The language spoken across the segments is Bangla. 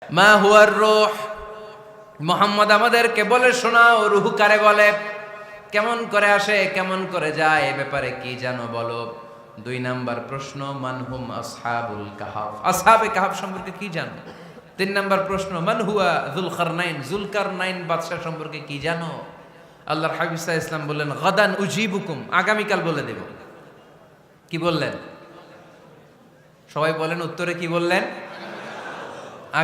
মা হুয়ার রূহ, মুহাম্মদ আমাদেরকে বলে শোনাও রূহ কারে বলে, কেমন করে আসে, কেমন করে যায়, এ ব্যাপারে কি জানো বলো। 2 নাম্বার প্রশ্ন, মানহুম আসহাবুল কাহাফ, আসহাবে কাহাফ সম্পর্কে কি জানো। 3 নাম্বার প্রশ্ন, মান হুয়া যুলকারনাইন, যুলকারনাইন বাদশা সম্পর্কে কি জানো। আল্লাহর হাবিব সাল্লাল্লাহু আলাইহি ওয়াসাল্লাম বললেন গাদান উজিবুকুম, আগামীকাল বলে দেব। কি বললেন? সবাই বলেন উত্তরে কি বললেন?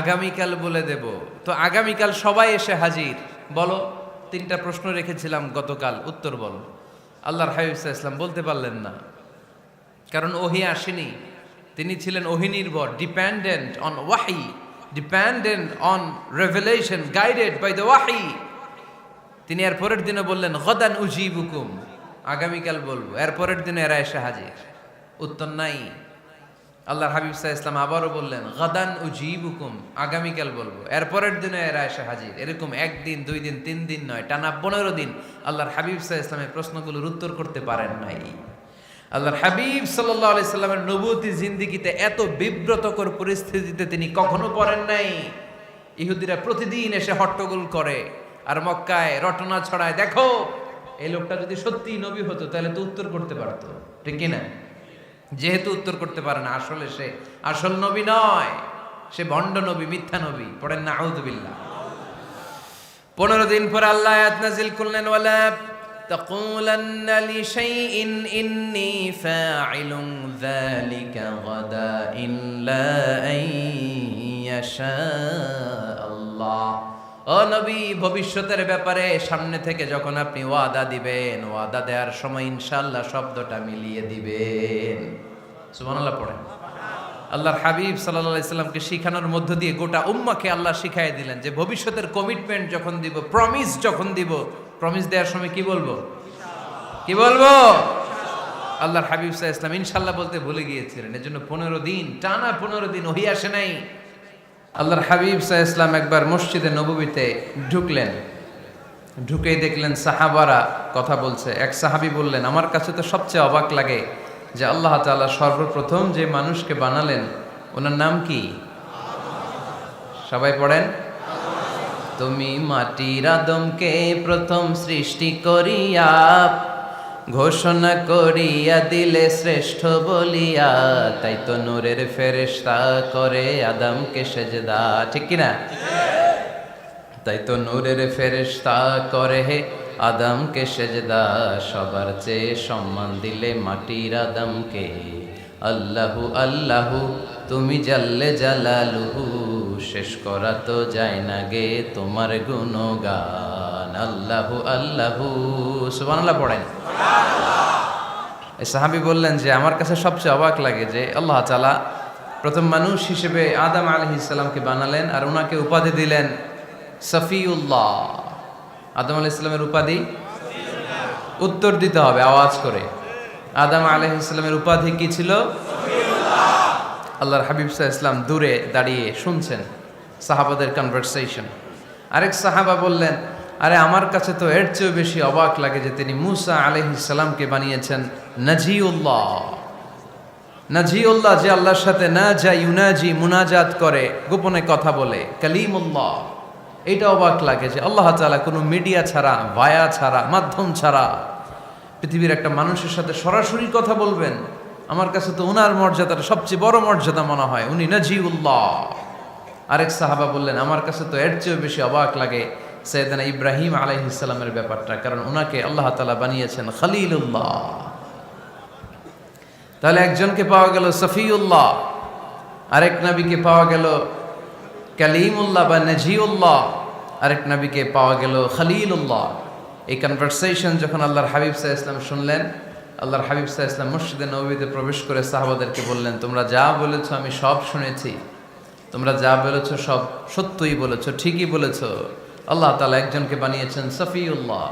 আগামীকাল বলে দেব। তো আগামীকাল সবাই এসে হাজির। বলো, 3টা প্রশ্ন রেখেছিলাম গতকাল, উত্তর বলো। আল্লাহর হাবিব সাল্লাল্লাহু আলাইহি ওয়াসাল্লাম বলতে পারলেন না, কারণ ওহী আসেনি। তিনি ছিলেন ওহী নির্ভর, ডিপেন্ডেন্ট অন ওয়াহি, dependent on revelation, guided by the ওয়াহি। তিনি এর পরের দিনে বললেন গাদান উজিবুকুম, আগামীকাল বলবো। এর পরের দিনে এরা এসে হাজির, উত্তর নাই। আল্লাহর হাবিব সাল্লাল্লাহু আলাইহি ওয়াসাল্লাম আবারও বললেন গাদান উজিবুকুম, আগামীকাল বলবো। এর পরের দিনে এরা এসে হাজির। এরকম 1 দিন 2 দিন 3 দিন নয়, টানা 15 দিন আল্লাহর হাবিব সাল্লাল্লাহু আলাইহি ওয়াসাল্লামের প্রশ্নগুলোর উত্তর করতে পারেন নাই। আল্লাহর হাবিব সাল্লাল্লাহু আলাইহি সাল্লামের নবুয়তি জিন্দেগিতে এত বিব্রতকর পরিস্থিতিতে তিনি কখনো পড়েন নাই। ইহুদিরা প্রতিদিন এসে হট্টগোল করে আর মক্কায় রটনা ছড়ায়, দেখো এই লোকটা যদি সত্যিই নবী হতো তাহলে তো উত্তর করতে পারতো, ঠিক কি না? যেহেতু উত্তর করতে পারে না, আসলে সে আসল নবী নয়, সে ভণ্ড নবী, মিথ্যা নবী। পড়েন না আউযুবিল্লাহ। 15 দিন পর আল্লাহ আয়াত নাযিল করলেন, ওয়ালা তাকুলান্না লিশাইইন ইন্নী ফাইলুন যালিকা গাদা ইল্লা আইয়াশা আল্লাহ। ও নবী, ভবিষ্যতের ব্যাপারে সামনে থেকে যখন আপনি ওয়াদা দিবেন, ওয়াদা দেওয়ার সময় ইনশাআল্লাহ শব্দটা মিলিয়ে দিবেন। সুবহানাল্লাহ পড়েন। আল্লাহর হাবিব সাল্লাল্লাহু আলাইহি সাল্লামকে শিখানোর মধ্য দিয়ে গোটা উম্মাহকে আল্লাহ শিখাই দিলেন যে ভবিষ্যতের কমিটমেন্ট যখন দিব, প্রমিস যখন দিব, প্রমিস দেওয়ার সময় কি বলবো? কি বলবো? আল্লাহর হাবিব সাল্লাল্লাহু আলাইহি সাল্লাম ইনশাআল্লাহ বলতে ভুলে গিয়েছিলেন। এজন্য 15 দিন, টানা 15 দিন ওহী আসে নাই। আল্লাহর হাবিব সাল্লাল্লাহু আলাইহি সাল্লাম একবার মসজিদে নববীতে ঢুকলেন, ঢুকেই দেখলেন সাহাবারা কথা বলছে। এক সাহাবী বললেন, আমার কাছে তো সবচেয়ে অবাক লাগে যে আল্লাহ তাআলা সর্বপ্রথম যে মানুষকে বানালেন ওনার নাম কি? সবাই পড়েন। তুমি মাটির আদমকে প্রথম সৃষ্টি করিয়া ঘোষণা করিয়া দিলে শ্রেষ্ঠ বলিয়া, তাই তো নূরের ফেরেশতা করে আদমকে সেজদা, ঠিক কিনা? তাই তো নূরের ফেরেশতা করে হে আদমকে সেজদা, সবার চেয়ে সম্মান দিলে মাটির আদমকে। আল্লাহু আল্লাহু তুমি জাল্লে জালালুহু, শেষ করা তো যায় না গে তোমার গুণগান। আল্লাহু আল্লাহু, সুবহানাল্লাহ পড়েন। এই সাহাবী বললেন যে আমার কাছে সবচেয়ে অবাক লাগে যে আল্লাহ তাআলা প্রথম মানুষ হিসেবে আদম আলাইহিস সালামকে বানালেন আর ওনাকে উপাধি দিলেন সফিউল্লাহ। আদম আলাইহিস সালামের উপাধি? উত্তর দিতে হবে আওয়াজ করে। আদম আলাইহিস সালামের উপাধি কি ছিল? আল্লাহর হাবিব সাল্লাল্লাহু আলাইহি ওয়াসাল্লাম দূরে দাঁড়িয়ে শুনছেন সাহাবাদের কনভারসেশন। আরেক সাহাবা বললেন, আরে আমার কাছে তো এর চেয়েও বেশি অবাক লাগে যে তিনি মূসা আলাইহিস সালামকে বানিয়েছেন নাজিউল্লাহ। নাজিউল্লাহ, যে আল্লাহর সাথে না যা ইউনাজি, মুনাজাত করে, গোপনে কথা বলে, কালিমুল্লাহ। এইটা অবাক লাগে যে আল্লাহ তাআলা কোনো মিডিয়া ছাড়া, ভায়া ছাড়া, মাধ্যম ছাড়া পৃথিবীর একটা মানুষের সাথে সরাসরি কথা বলবেন। আমার কাছে তো ওনার মর্যাদাটা সবচেয়ে বড় মর্যাদা মনে হয়, উনি নাজিউল্লাহ। আরেক সাহাবা বললেন, আমার কাছে তো এর চেয়েও বেশি অবাক লাগে সাইয়েদনা ইব্রাহিম আলাইহিস সালামের ব্যাপারটা, কারণ ওনাকে আল্লাহ তাআলা বানিয়েছেন খলিলুল্লাহ। তাহলে একজনকে পাওয়া গেল সফিউল্লাহ, আরেক নবীকে পাওয়া গেল কালিমুল্লাহ বা নাজিউল্লাহ, আরেক নবীকে পাওয়া গেল খলিলুল্লাহ। এই কনভারসেশন যখন আল্লাহর হাবিব সাল্লাল্লাহু আলাইহি ওয়াসাল্লাম শুনলেন, আল্লাহর হাবিব সাল্লাল্লাহু আলাইহি ওয়াসাল্লাম মসজিদে নববীতে প্রবেশ করে সাহাবাদেরকে বললেন, তোমরা যা বলেছো আমি সব শুনেছি, তোমরা যা বলেছো সব সত্যই বলেছো, ঠিকই বলেছো। আল্লাহ তাআলা একজনকে বানিয়েছেন সফিউল্লাহ,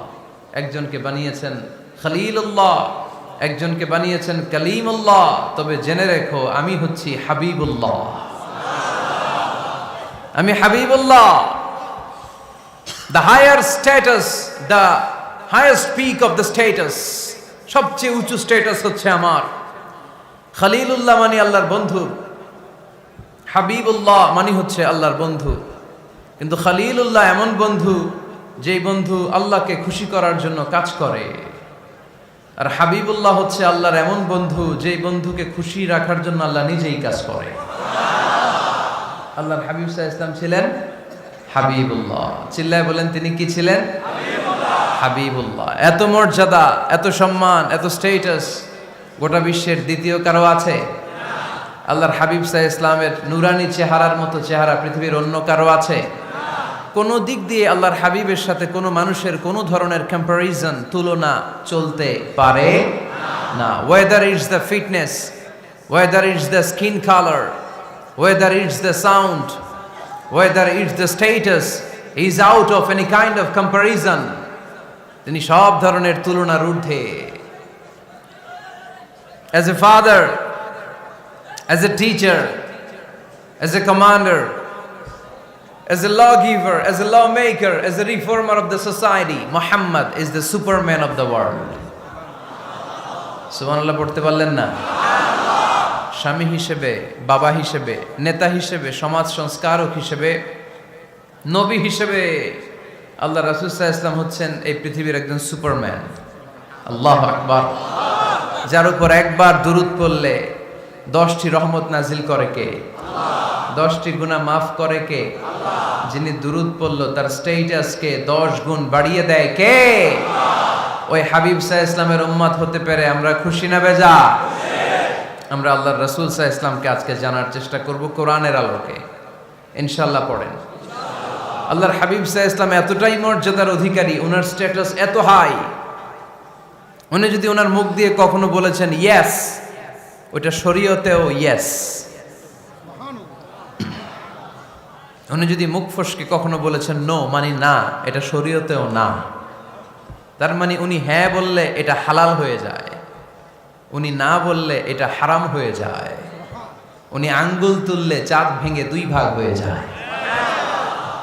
একজনকে বানিয়েছেন খলিলুল্লাহ, একজনকে বানিয়েছেন কালিমুল্লাহ। তবে জেনে রেখো আমি হচ্ছি হাবিবুল্লাহ, আমি Habibullah. The higher status, the highest peak of the status, সবচেয়ে উঁচু স্ট্যাটাস হচ্ছে আমার। খলিলুল্লাহ মানে আল্লাহর বন্ধু, হাবিবুল্লাহ মানে হচ্ছে আল্লাহর বন্ধু, কিন্তু খলিলুল্লাহ এমন বন্ধু যেই বন্ধু আল্লাহকে খুশি করার জন্য কাজ করে। আর হাবিবুল্লাহ হচ্ছে আল্লাহর এমন বন্ধু যেই বন্ধুকে খুশি রাখার জন্য আল্লাহ নিজেই কাজ করে। আল্লাহর হাবিব সাল্লাল্লাহু আলাইহি ওয়াসাল্লাম ছিলেন হাবিবুল্লাহ। চিল্লায় বলেন তিনি কি ছিলেন? হাবিবুল্লাহ। এত মর্যাদা, এত সম্মান, এত স্টেটাস গোটা বিশ্বের দ্বিতীয় কারো আছে? আল্লাহর হাবিব সাল্লাল্লাহু আলাইহি ওয়াসাল্লামের নুরানি চেহারার মতো চেহারা পৃথিবীর অন্য কারো আছে? কোনো দিক দিয়ে আল্লাহর হাবিবের সাথে কোনো মানুষের কোনো ধরনের কম্প্যারিজন, তুলনা চলতে পারে না। Whether it's the fitness, whether it's the skin colour, whether it's the sound, whether it's the status, is out of any kind of comparison. তিনি সব ধরনের তুলনার ঊর্ধ্বে। As a father, as a teacher, as a commander, as a lawgiver, as a lawmaker, as a reformer of the society, Muhammad is the superman of the world. সুবহানাল্লাহ পড়তে পারলেন না? স্বামী হিসেবে, বাবা হিসেবে, নেতা হিসেবে, সমাজ সংস্কারক হিসেবে, নবী হিসেবে আল্লাহ রাসূল সাল্লাল্লাহু আলাইহি ওয়াসাল্লাম হচ্ছেন এই পৃথিবীর একজন সুপারম্যান। আল্লাহু আকবার। যার উপর একবার দুরূদ পড়লে 10টি রহমত নাজিল করে কে? 10টি গুনাহ মাফ করে কে? যিনি দুরূদ পড়ল তার স্ট্যাটাসকে 10 গুণ বাড়িয়ে দেয় কে? ওই হাবিব সাল্লাল্লাহু আলাইহি ওয়াসাল্লামের উম্মত হতে পেরে আমরা খুশি না বেজা? আমরা আল্লাহর রাসূল সাল্লাল্লাহু আলাইহি ওয়াসাল্লামকে আজকে জানার চেষ্টা করব কোরআনের আলোকে। ইনশাআল্লাহ পড়েন। আল্লাহর হাবিব সাল্লাল্লাহু আলাইহি ওয়াসাল্লাম এতটাই মর্যাদার অধিকারী, ওনার স্ট্যাটাস এত হাই, উনি যদি ওনার মুখ দিয়ে কখনো বলেছেন ইয়েস, ওইটা শরীয়তেও ইয়েস। উনি যদি মুখ ফসকে কখনো বলেছেন নো, মানে না, এটা শরীয়তেও না। তার মানে উনি হ্যাঁ বললে এটা হালাল হয়ে যায়, উনি না বললে এটা হারাম হয়ে যায়। উনি আঙ্গুল তুললে চাঁদ ভেঙে 2 ভাগ হয়ে যায়।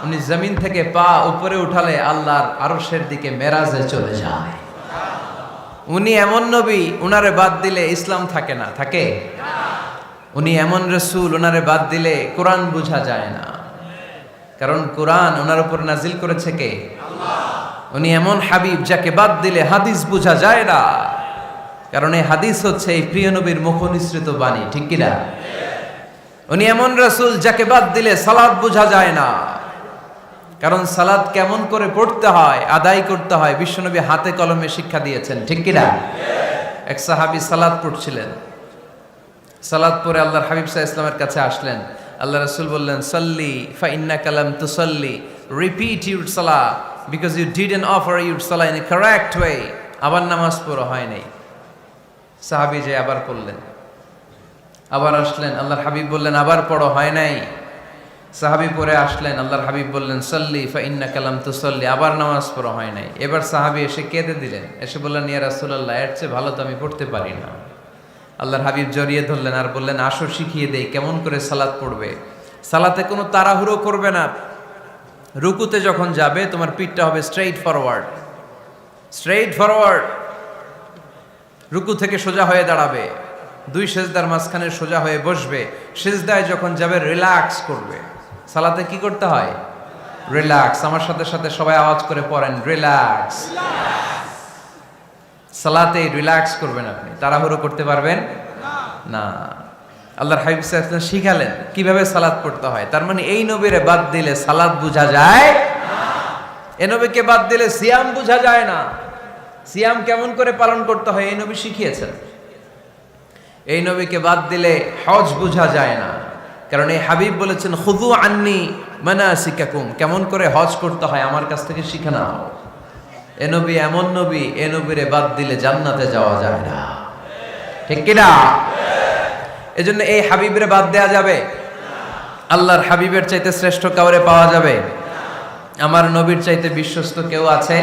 উনি জমিন থেকে পা উপরে উঠালে আল্লাহর আরশের দিকে মেরাজে চলে যায়। উনি এমন নবী, উনারে বাদ দিলে ইসলাম থাকে না, থাকে? উনি এমন রাসূল, উনারে বাদ দিলে কোরআন বোঝা যায় না, কারণ কোরআন ওনার উপর নাজিল করেছে কে? আল্লাহ। উনি এমন হাবিব যাকে বাদ দিলে হাদিস বোঝা যায় না, কারণ এই হাদিস হচ্ছে এই প্রিয় নবীর মুখনিসৃত বাণী, ঠিক কি না? উনি এমন রাসূল যাকে বাদ দিলে সালাত বোঝা যায় না, কারণ সালাত কেমন করে পড়তে হয়, আদায় করতে হয় বিশ্বনবী হাতে কলমে শিক্ষা দিয়েছেন, ঠিক কি না? এক সাহাবী সালাত পড়ছিলেন, সালাত পড়ে আল্লাহর হাবিব সাল্লাল্লাহু আলাইহি ওয়াসাল্লামের কাছে আসলেন। আল্লাহ রাসূল বললেন সাল্লি ফা ইন্নাকা লাম তুসাল্লি, রিপিট ইউর সালাহ because you didn't offer your সালাহ ইন এ কারেক্ট ওয়ে। আবার নামাজ পড়া হয় নাই। সাহাবী যে আবার পড়লেন, আবার আসলেন, আল্লাহর হাবিব বললেন আবার পড়ো, হয় নাই। সাহাবী পরে আসলেন, আল্লাহর হাবিব বললেন সাল্লি ফা ইন্নাকা লাম তুসাল্লি, আবার নামাজ পড়া হয় নাই। এবার সাহাবী এসে কেঁদে দিলেন, এসে বললেন ইয়া রাসূলুল্লাহ, এর চেয়ে ভালো তো আমি পড়তে পারি না। আল্লাহর হাবিব জড়িয়ে ধরলেন আর বললেন আসো শিখিয়ে দেই কেমন করে সালাত পড়বে। সালাতে কোনো তাড়াহুড়ো করবে না। রুকুতে যখন যাবে তোমার পিঠটা হবে স্ট্রেইট ফরওয়ার্ড, স্ট্রেইট ফরওয়ার্ড। রুকু থেকে সোজা হয়ে দাঁড়াবে, 2 সেজদার মাঝখানে সোজা হয়ে বসবে। সেজদায় যখন যাবে রিল্যাক্স করবে। সালাতে কি করতে হয়? রিল্যাক্স। আমার সাথে সাথে সবাই আওয়াজ করে পড়েন রিল্যাক্স। সালাতে রিল্যাক্স করবেন, আপনি তাড়াহুড়ো করতে পারবেন না। আল্লাহর হাবিব সাল্লাল্লাহু আলাইহি ওয়াসাল্লাম শিখালেন কিভাবে সালাত পড়তে হয়। তার মানে এই নবীরে বাদ দিলে সালাত বোঝা যায় না, এই নবীকে বাদ দিলে সিয়াম বোঝা যায় না। সিয়াম কেমন করে পালন করতে হয় এই নবী শিখিয়েছেন। এই নবীকে বাদ দিলে হজ বোঝা যায় না, কারণ এই হাবিব বলেছেন খুযু আন্নী মানাসিকাকুম, কেমন করে হজ করতে হয় আমার কাছ থেকে শিখে নাও। এ নবী এমন নবী, এ নবীরে বাদ দিলে জান্নাতে যাওয়া যায় না, ঠিক কি না? এজন্য এই হাবিবরে বাদ দেয়া যাবে? আল্লাহর হাবিবের চাইতে শ্রেষ্ঠ কাউরে পাওয়া যাবে? আমার নবীর চাইতে বিশ্বস্ত কেউ আছে?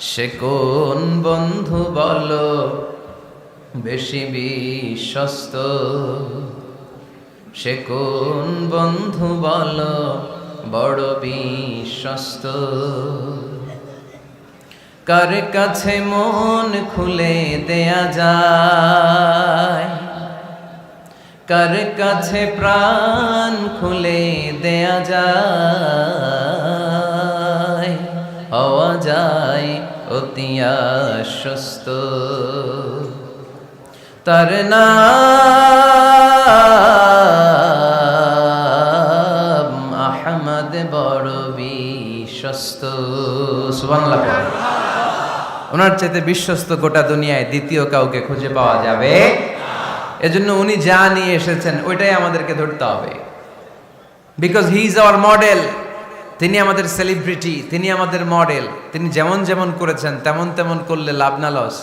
সে কোন বন্ধু বলো বেশি বিশ্বস্ত, সে কোন বন্ধু বলো বড় বিশ্বস্ত, কার কাছে মন খুলে দেয়া যায়, কার কাছে প্রাণ খুলে দেয়া যায়, হওয়া যায় অতি আশ্বস্ত। তার নাম আহমদ বড় বিশ্বস্ত। সুবহানাল্লাহ। ওনার চাইতে বিশ্বস্ত গোটা দুনিয়ায় দ্বিতীয় কাউকে খুঁজে পাওয়া যাবে। এজন্য উনি যা নিয়ে এসেছেন ওইটাই আমাদেরকে ধরতে হবে, because he is our model. তিনি আমাদের সেলিব্রিটি, তিনি আমাদের মডেল। তিনি যেমন যেমন করেছেন তেমন তেমন করলে লাভ না লস?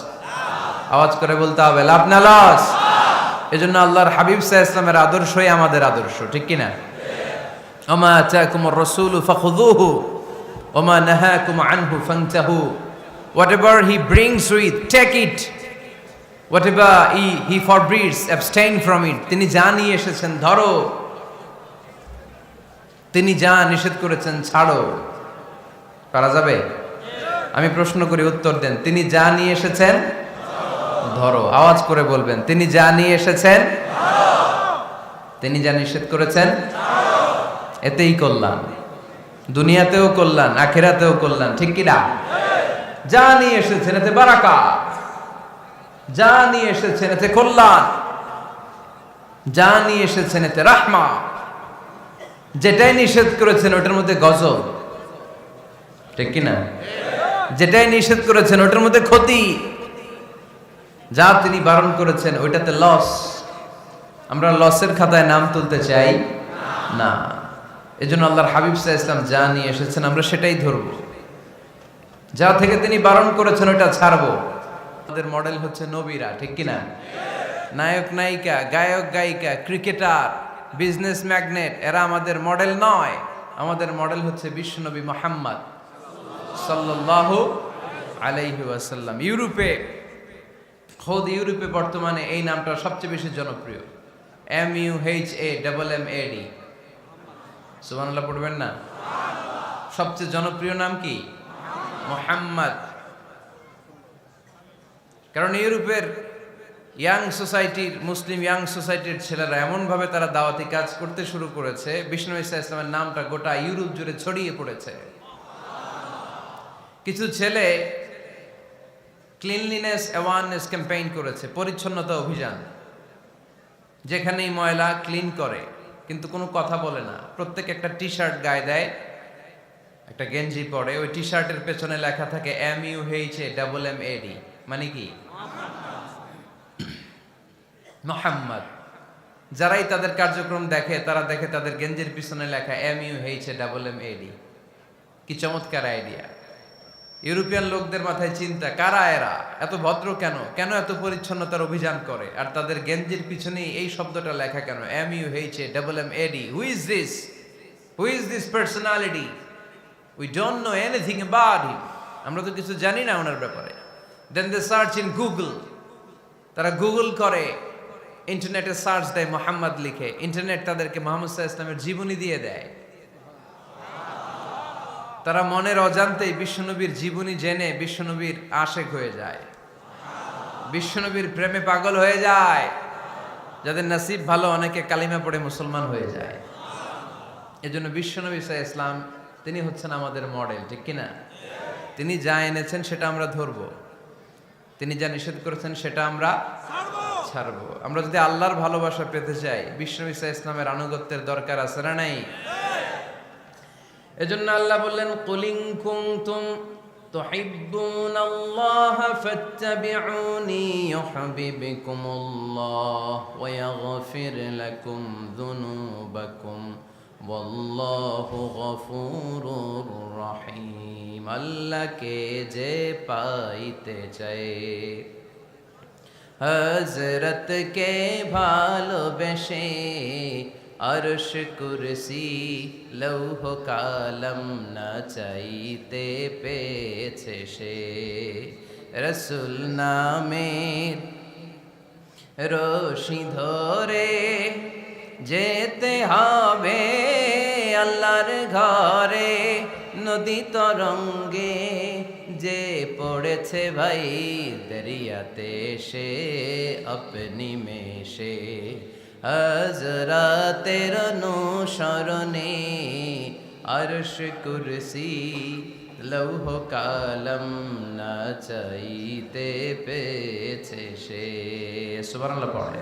আওয়াজ করে বলতে হবে, লাভ না লস? এজন্য আল্লাহর হাবিব সাল্লাল্লাহু আলাইহি ওয়াসাল্লামের আদর্শই আমাদের আদর্শ, ঠিক কি না? ওমা আতাকুমুর রাসূলু ফাখুযুহু ওমা নাহাকুম আনহু ফান্তাহু। Whatever he brings with, take it. Whatever he forbids, abstain from it. তিনি যা নিয়ে এসেছেন ধরো, তিনি যা নিষেধ করেছেন ছাড়ো। পারা যাবে? আমি প্রশ্ন করি, উত্তর দেন। তিনি যা নিয়ে এসেছেন ধরো। আওয়াজ করে বলবেন, তিনি যা নিয়ে এসেছেন ধরো, তিনি যা নিষেধ করেছেন ছাড়ো। এতেই কল্যাণ, দুনিয়াতেও কল্যাণ, আখিরাতেও কল্যাণ, ঠিক কি না? যা নিয়ে এসেছেন এতে বারাকাত, যা নিয়ে এসেছেন এতে কল্যাণ, যা নিয়ে এসেছেন এতে রাহমা। যেটাই নিষেধ করেছেন ওটার মধ্যে গজব, ঠিক কি না? যেটাই নিষেধ করেছেন ওটার মধ্যে ক্ষতি, যা তিনি বারণ করেছেন ওইটাতে লস। আমরা লসের খাতায় নাম তুলতে চাই না। এজন্য আল্লাহর হাবিব সাল্লাল্লাহু আলাইহি ওয়াসাল্লাম যা নিয়ে এসেছেন আমরা সেটাই ধরব, যা থেকে তিনি বারণ করেছেন ওটা ছাড়বো। আমাদের মডেল হচ্ছে নবীরা, ঠিক কি না? নায়ক নায়িকা, গায়ক গায়িকা, ক্রিকেটার, বিজনেস ম্যাগনেট, এরা আমাদের মডেল নয়। আমাদের মডেল হচ্ছে বিশ্বনবী মুহাম্মদ সাল্লাল্লাহু আলাইহি ওয়াসাল্লাম। ইউরোপে বর্তমানে এই নামটা সবচেয়ে বেশি জনপ্রিয়, MUHAMMAD। সুবহানাল্লাহ পড়বেন না? সবচেয়ে জনপ্রিয় নাম কি? মুহাম্মদ। কারণ ইউরোপের ইয়াং সোসাইটির, মুসলিম ইয়াং সোসাইটির ছেলেরা এমনভাবে তারা দাওয়াতি কাজ করতে শুরু করেছে, বিষ্ণু ঈসা ইসলামের নামটা গোটা ইউরোপ জুড়ে ছড়িয়ে পড়েছে। কিছু ছেলে ক্লিনলিনেস অ্যাওয়ারনেস ক্যাম্পেইন করেছে, পরিচ্ছন্নতা অভিযান। যেখানেই ময়লা ক্লিন করে, কিন্তু কোনো কথা বলে না। প্রত্যেক একটা টি শার্ট গায়ে দেয়, একটা গেঞ্জি পরে, ওই টি শার্টের পেছনে লেখা থাকে MUHAMMAD, মানে কি? মুহাম্মদ। যারাই তাদের কার্যক্রম দেখে তারা দেখে তাদের গেঞ্জির পিছনে লেখা MUHAMMAD। কি চমৎকার আইডিয়া! ইউরোপিয়ান লোকদের মাথায় চিন্তা, কারা এরা, এত ভদ্র কেন, কেন এত পরিচ্ছন্নতার অভিযান করে, আর তাদের গেঞ্জির পিছনেই এই শব্দটা লেখা কেন, MUHAMMAD। Who is this personality? We don't know anything about him. আমরা তো কিছু জানি না ওনার ব্যাপারে। Then they search in Google. তারা গুগল করে, ইন্টারনেটে সার্চ দেয় মুহাম্মদ লিখে, ইন্টারনেট তাদেরকে মুহাম্মদ সাল্লাল্লাহু আলাইহি ওয়াসাল্লামের জীবনী দিয়ে দেয়। তারা মনের অজান্তেই বিশ্বনবীর জীবনী জেনে বিশ্বনবীর আশেক হয়ে যায়, বিশ্বনবীর প্রেমে পাগল হয়ে যায়। যাদের নসিব ভালো, অনেকে কালিমা পড়ে মুসলমান হয়ে যায়। এজন্য বিশ্বনবী সাল্লাল্লাহু আলাইহি ওয়াসাল্লাম তিনি হচ্ছেন আমাদের মডেল, ঠিক কিনা? তিনি যা এনেছেন সেটা আমরা ধরবো, তিনি যা নিষেধ করেছেন সেটা আমরা ছাড়বো। আমরা যদি আল্লাহর ভালোবাসা পেতে চাই, বিশ্বনবী সাল্লাল্লাহু আলাইহি ওয়াসাল্লামের আনুগত্যের দরকার আছে না নাই? এজন্য আল্লাহ বললেন, কুল ইন কুনতুম তুহিব্বুনাল্লাহা ফাত্তাবিউনি ইউহিব্বুকুমুল্লাহ ওয়া ইয়াগফির লাকুম যুনুবাকুম ওয়াল্লাহু গফুরুর রহিম। আল্লাহকে যে পাইতে চায়, হযরতকে ভালোবেসে আরশ কুরসি লৌহ কালম না চাইতে পেয়েছে সে। রসুল নামের রশি ধরে যেতে হবে আল্লাহর ঘরে। নদী তরঙ্গে যে পড়েছে ভাই দরিয়াতে সে আপনি মেশে হযরতের অনুসরণে আরশ কুরসি লৌহ কালম না চাইতে পেয়েছে সে। সুবহানাল্লাহ পড়ে।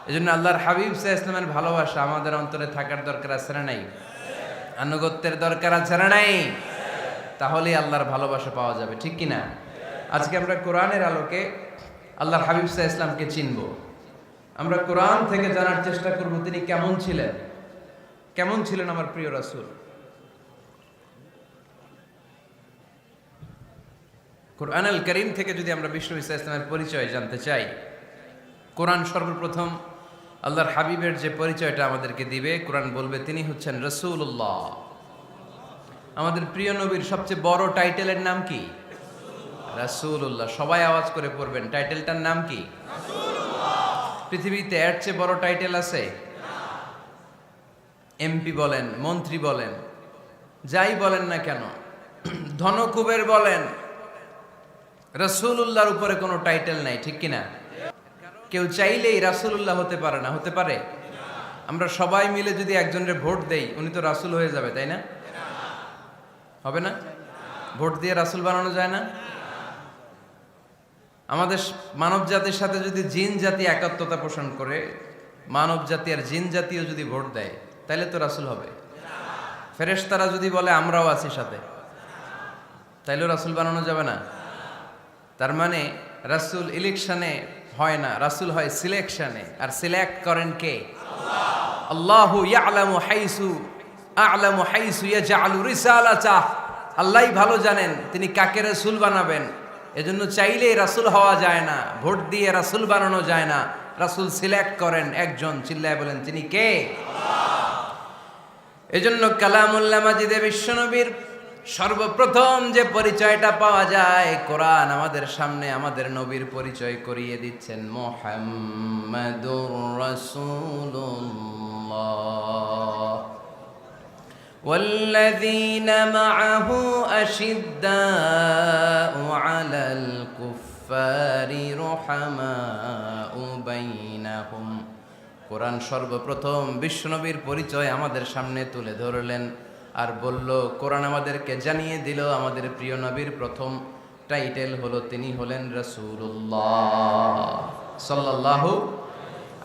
এজন্য আল্লাহর হাবিব সাল্লাল্লাহু আলাইহি ওয়াসাল্লামের ভালোবাসা আমাদের অন্তরে থাকার দরকার আছে না নাই? আনুগত্যের দরকার আছে না নাই? তাহলে আল্লাহর ভালোবাসা পাওয়া যাবে, ঠিক কি না? আজকে আমরা কোরআনের আলোকে আল্লাহর হাবিব সাল্লাল্লাহু আলাইহি ওয়াসাল্লামকে চিনব। আমরা কোরআন থেকে জানার চেষ্টা করব তিনি কেমন ছিলেন, কেমন ছিলেন আমার প্রিয় রাসূল। কোরআনুল কারীম থেকে যদি আমরা বিষ্ণু ঈসা ইসলামের পরিচয় জানতে চাই, কোরআন সর্বপ্রথম আল্লাহর হাবিবের যে পরিচয়টা আমাদেরকে দিবে, কোরআন বলবে তিনি হচ্ছেন রাসূলুল্লাহ। আমাদের প্রিয় নবীর সবচেয়ে বড় টাইটেলের নাম কি? রাসূলুল্লাহ। সবাই আওয়াজ করে পড়বেন, টাইটেলটার নাম কি? পৃথিবীতে এর চেয়ে বড় টাইটেল আছে? এমপি বলেন, মন্ত্রী বলেন, যাই বলেন না কেন, ধনকুবের বলেন, রাসূলুল্লাহর উপরে কোনো টাইটেল নাই, ঠিক কিনা? কেউ চাইলেই রাসূলুল্লাহ হতে পারে না, হতে পারে? আমরা সবাই মিলে যদি একজনের ভোট দেই, উনি তো রাসূল হয়ে যাবে, তাই না? হবে না? ভোট দিয়ে রাসূল বানানো যায় না? আমাদের মানব জাতির সাথে যদি জিন জাতি একাত্মতা পোষণ করে, মানব জাতি আর জিন জাতিও যদি ভোট দেয়, তাহলে তো রাসূল হবে। ফেরেশতারা যদি বলে আমরাও আছি সাথে, তাইলেও রাসূল বানানো যাবে না। তার মানে রাসূল ইলেকশনে হয় না, রাসূল হয় সিলেকশনে। আর সিলেক্ট করেন কে? আল্লাহু ইয়ালামু হাইসু ইয়াজআলু রিসালাতাহ। আল্লাহই ভালো জানেন তিনি কাকে রাসূল বানাবেন। এজন্য চাইলেই রাসূল হওয়া যায় না, ভোট দিয়ে রাসূল বানানো যায় না। রাসূল সিলেক্ট করেন একজন, চিল্লায় বলেন তিনি কে? এজন্য কালামুল্লাহ মাজিদে বিশ্বনবীর সর্বপ্রথম যে পরিচয়টা পাওয়া যায়, কোরআন আমাদের সামনে আমাদের নবীর পরিচয় করিয়ে দিচ্ছেন, মুহাম্মাদুর রাসূলুল্লাহ ওয়াল্লাযীনা মাআহু আশিদ্দাউ আলাল কুফফারি রুহামাউ বাইনাহুম। কোরআন সর্বপ্রথম বিশ্বনবীর পরিচয় আমাদের সামনে তুলে ধরলেন আর বলল, কোরআন আমাদেরকে জানিয়ে দিল আমাদের প্রিয় নবীর প্রথম টাইটেল হলো তিনি হলেন রাসূলুল্লাহ সাল্লাল্লাহু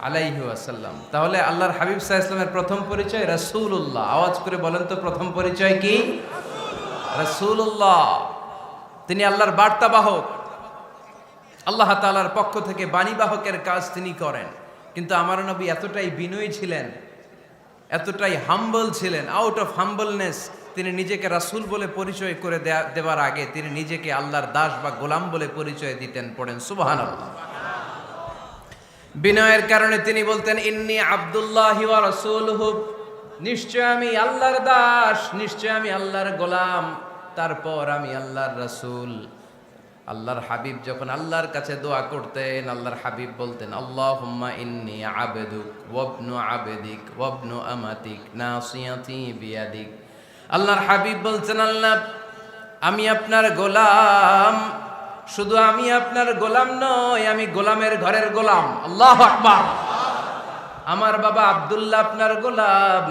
আলাইহি ওয়াসাল্লাম। তাহলে আল্লাহর হাবিব সাল্লাল্লাহু আলাইহি ওয়াসাল্লামের প্রথম পরিচয় রাসূলুল্লাহ। আওয়াজ করে বলেন তো প্রথম পরিচয় কি? রাসূলুল্লাহ। তিনি আল্লাহর বার্তাবাহক, আল্লাহ তাআলার পক্ষ থেকে বাণীবাহকের কাজ তিনি করেন। কিন্তু আমার নবী এতটাই বিনয়ী ছিলেন, এতটাই হাম্বল ছিলেন, আউট অফ হাম্বলনেস তিনি নিজেকে রাসূল বলে পরিচয় করে দেওয়ার আগে তিনি নিজেকে আল্লাহর দাস বা গোলাম বলে পরিচয় দিতেন। পড়েন সুবহানাল্লাহ। বিনয়ের কারণে তিনি বলতেন, ইন্নী আব্দুল্লাহি ওয়া রাসূলুহু, নিশ্চয় আমি আল্লাহর দাস, নিশ্চয় আমি আল্লাহর গোলাম, তারপর আমি আল্লাহর রাসূল। আল্লাহর হাবিব যখন আল্লাহর কাছে দোয়া করতেন, আল্লাহর হাবিব বলতেন, আল্লাহুম্মা ইন্নী আবদুক ওয়া ইবনু আবদিক ওয়া ইবনু আমাতিক নাসিয়াতি বিয়াদিক। আল্লাহর হাবিব বলছেন, আল্লাহ আমি আপনার গোলাম, শুধু আমি আপনার গোলাম নয়, আমি গোলামের ঘরের গোলাম। আল্লাহু আকবার। আমার বাবা আব্দুল্লাহ আপনার গোলাম,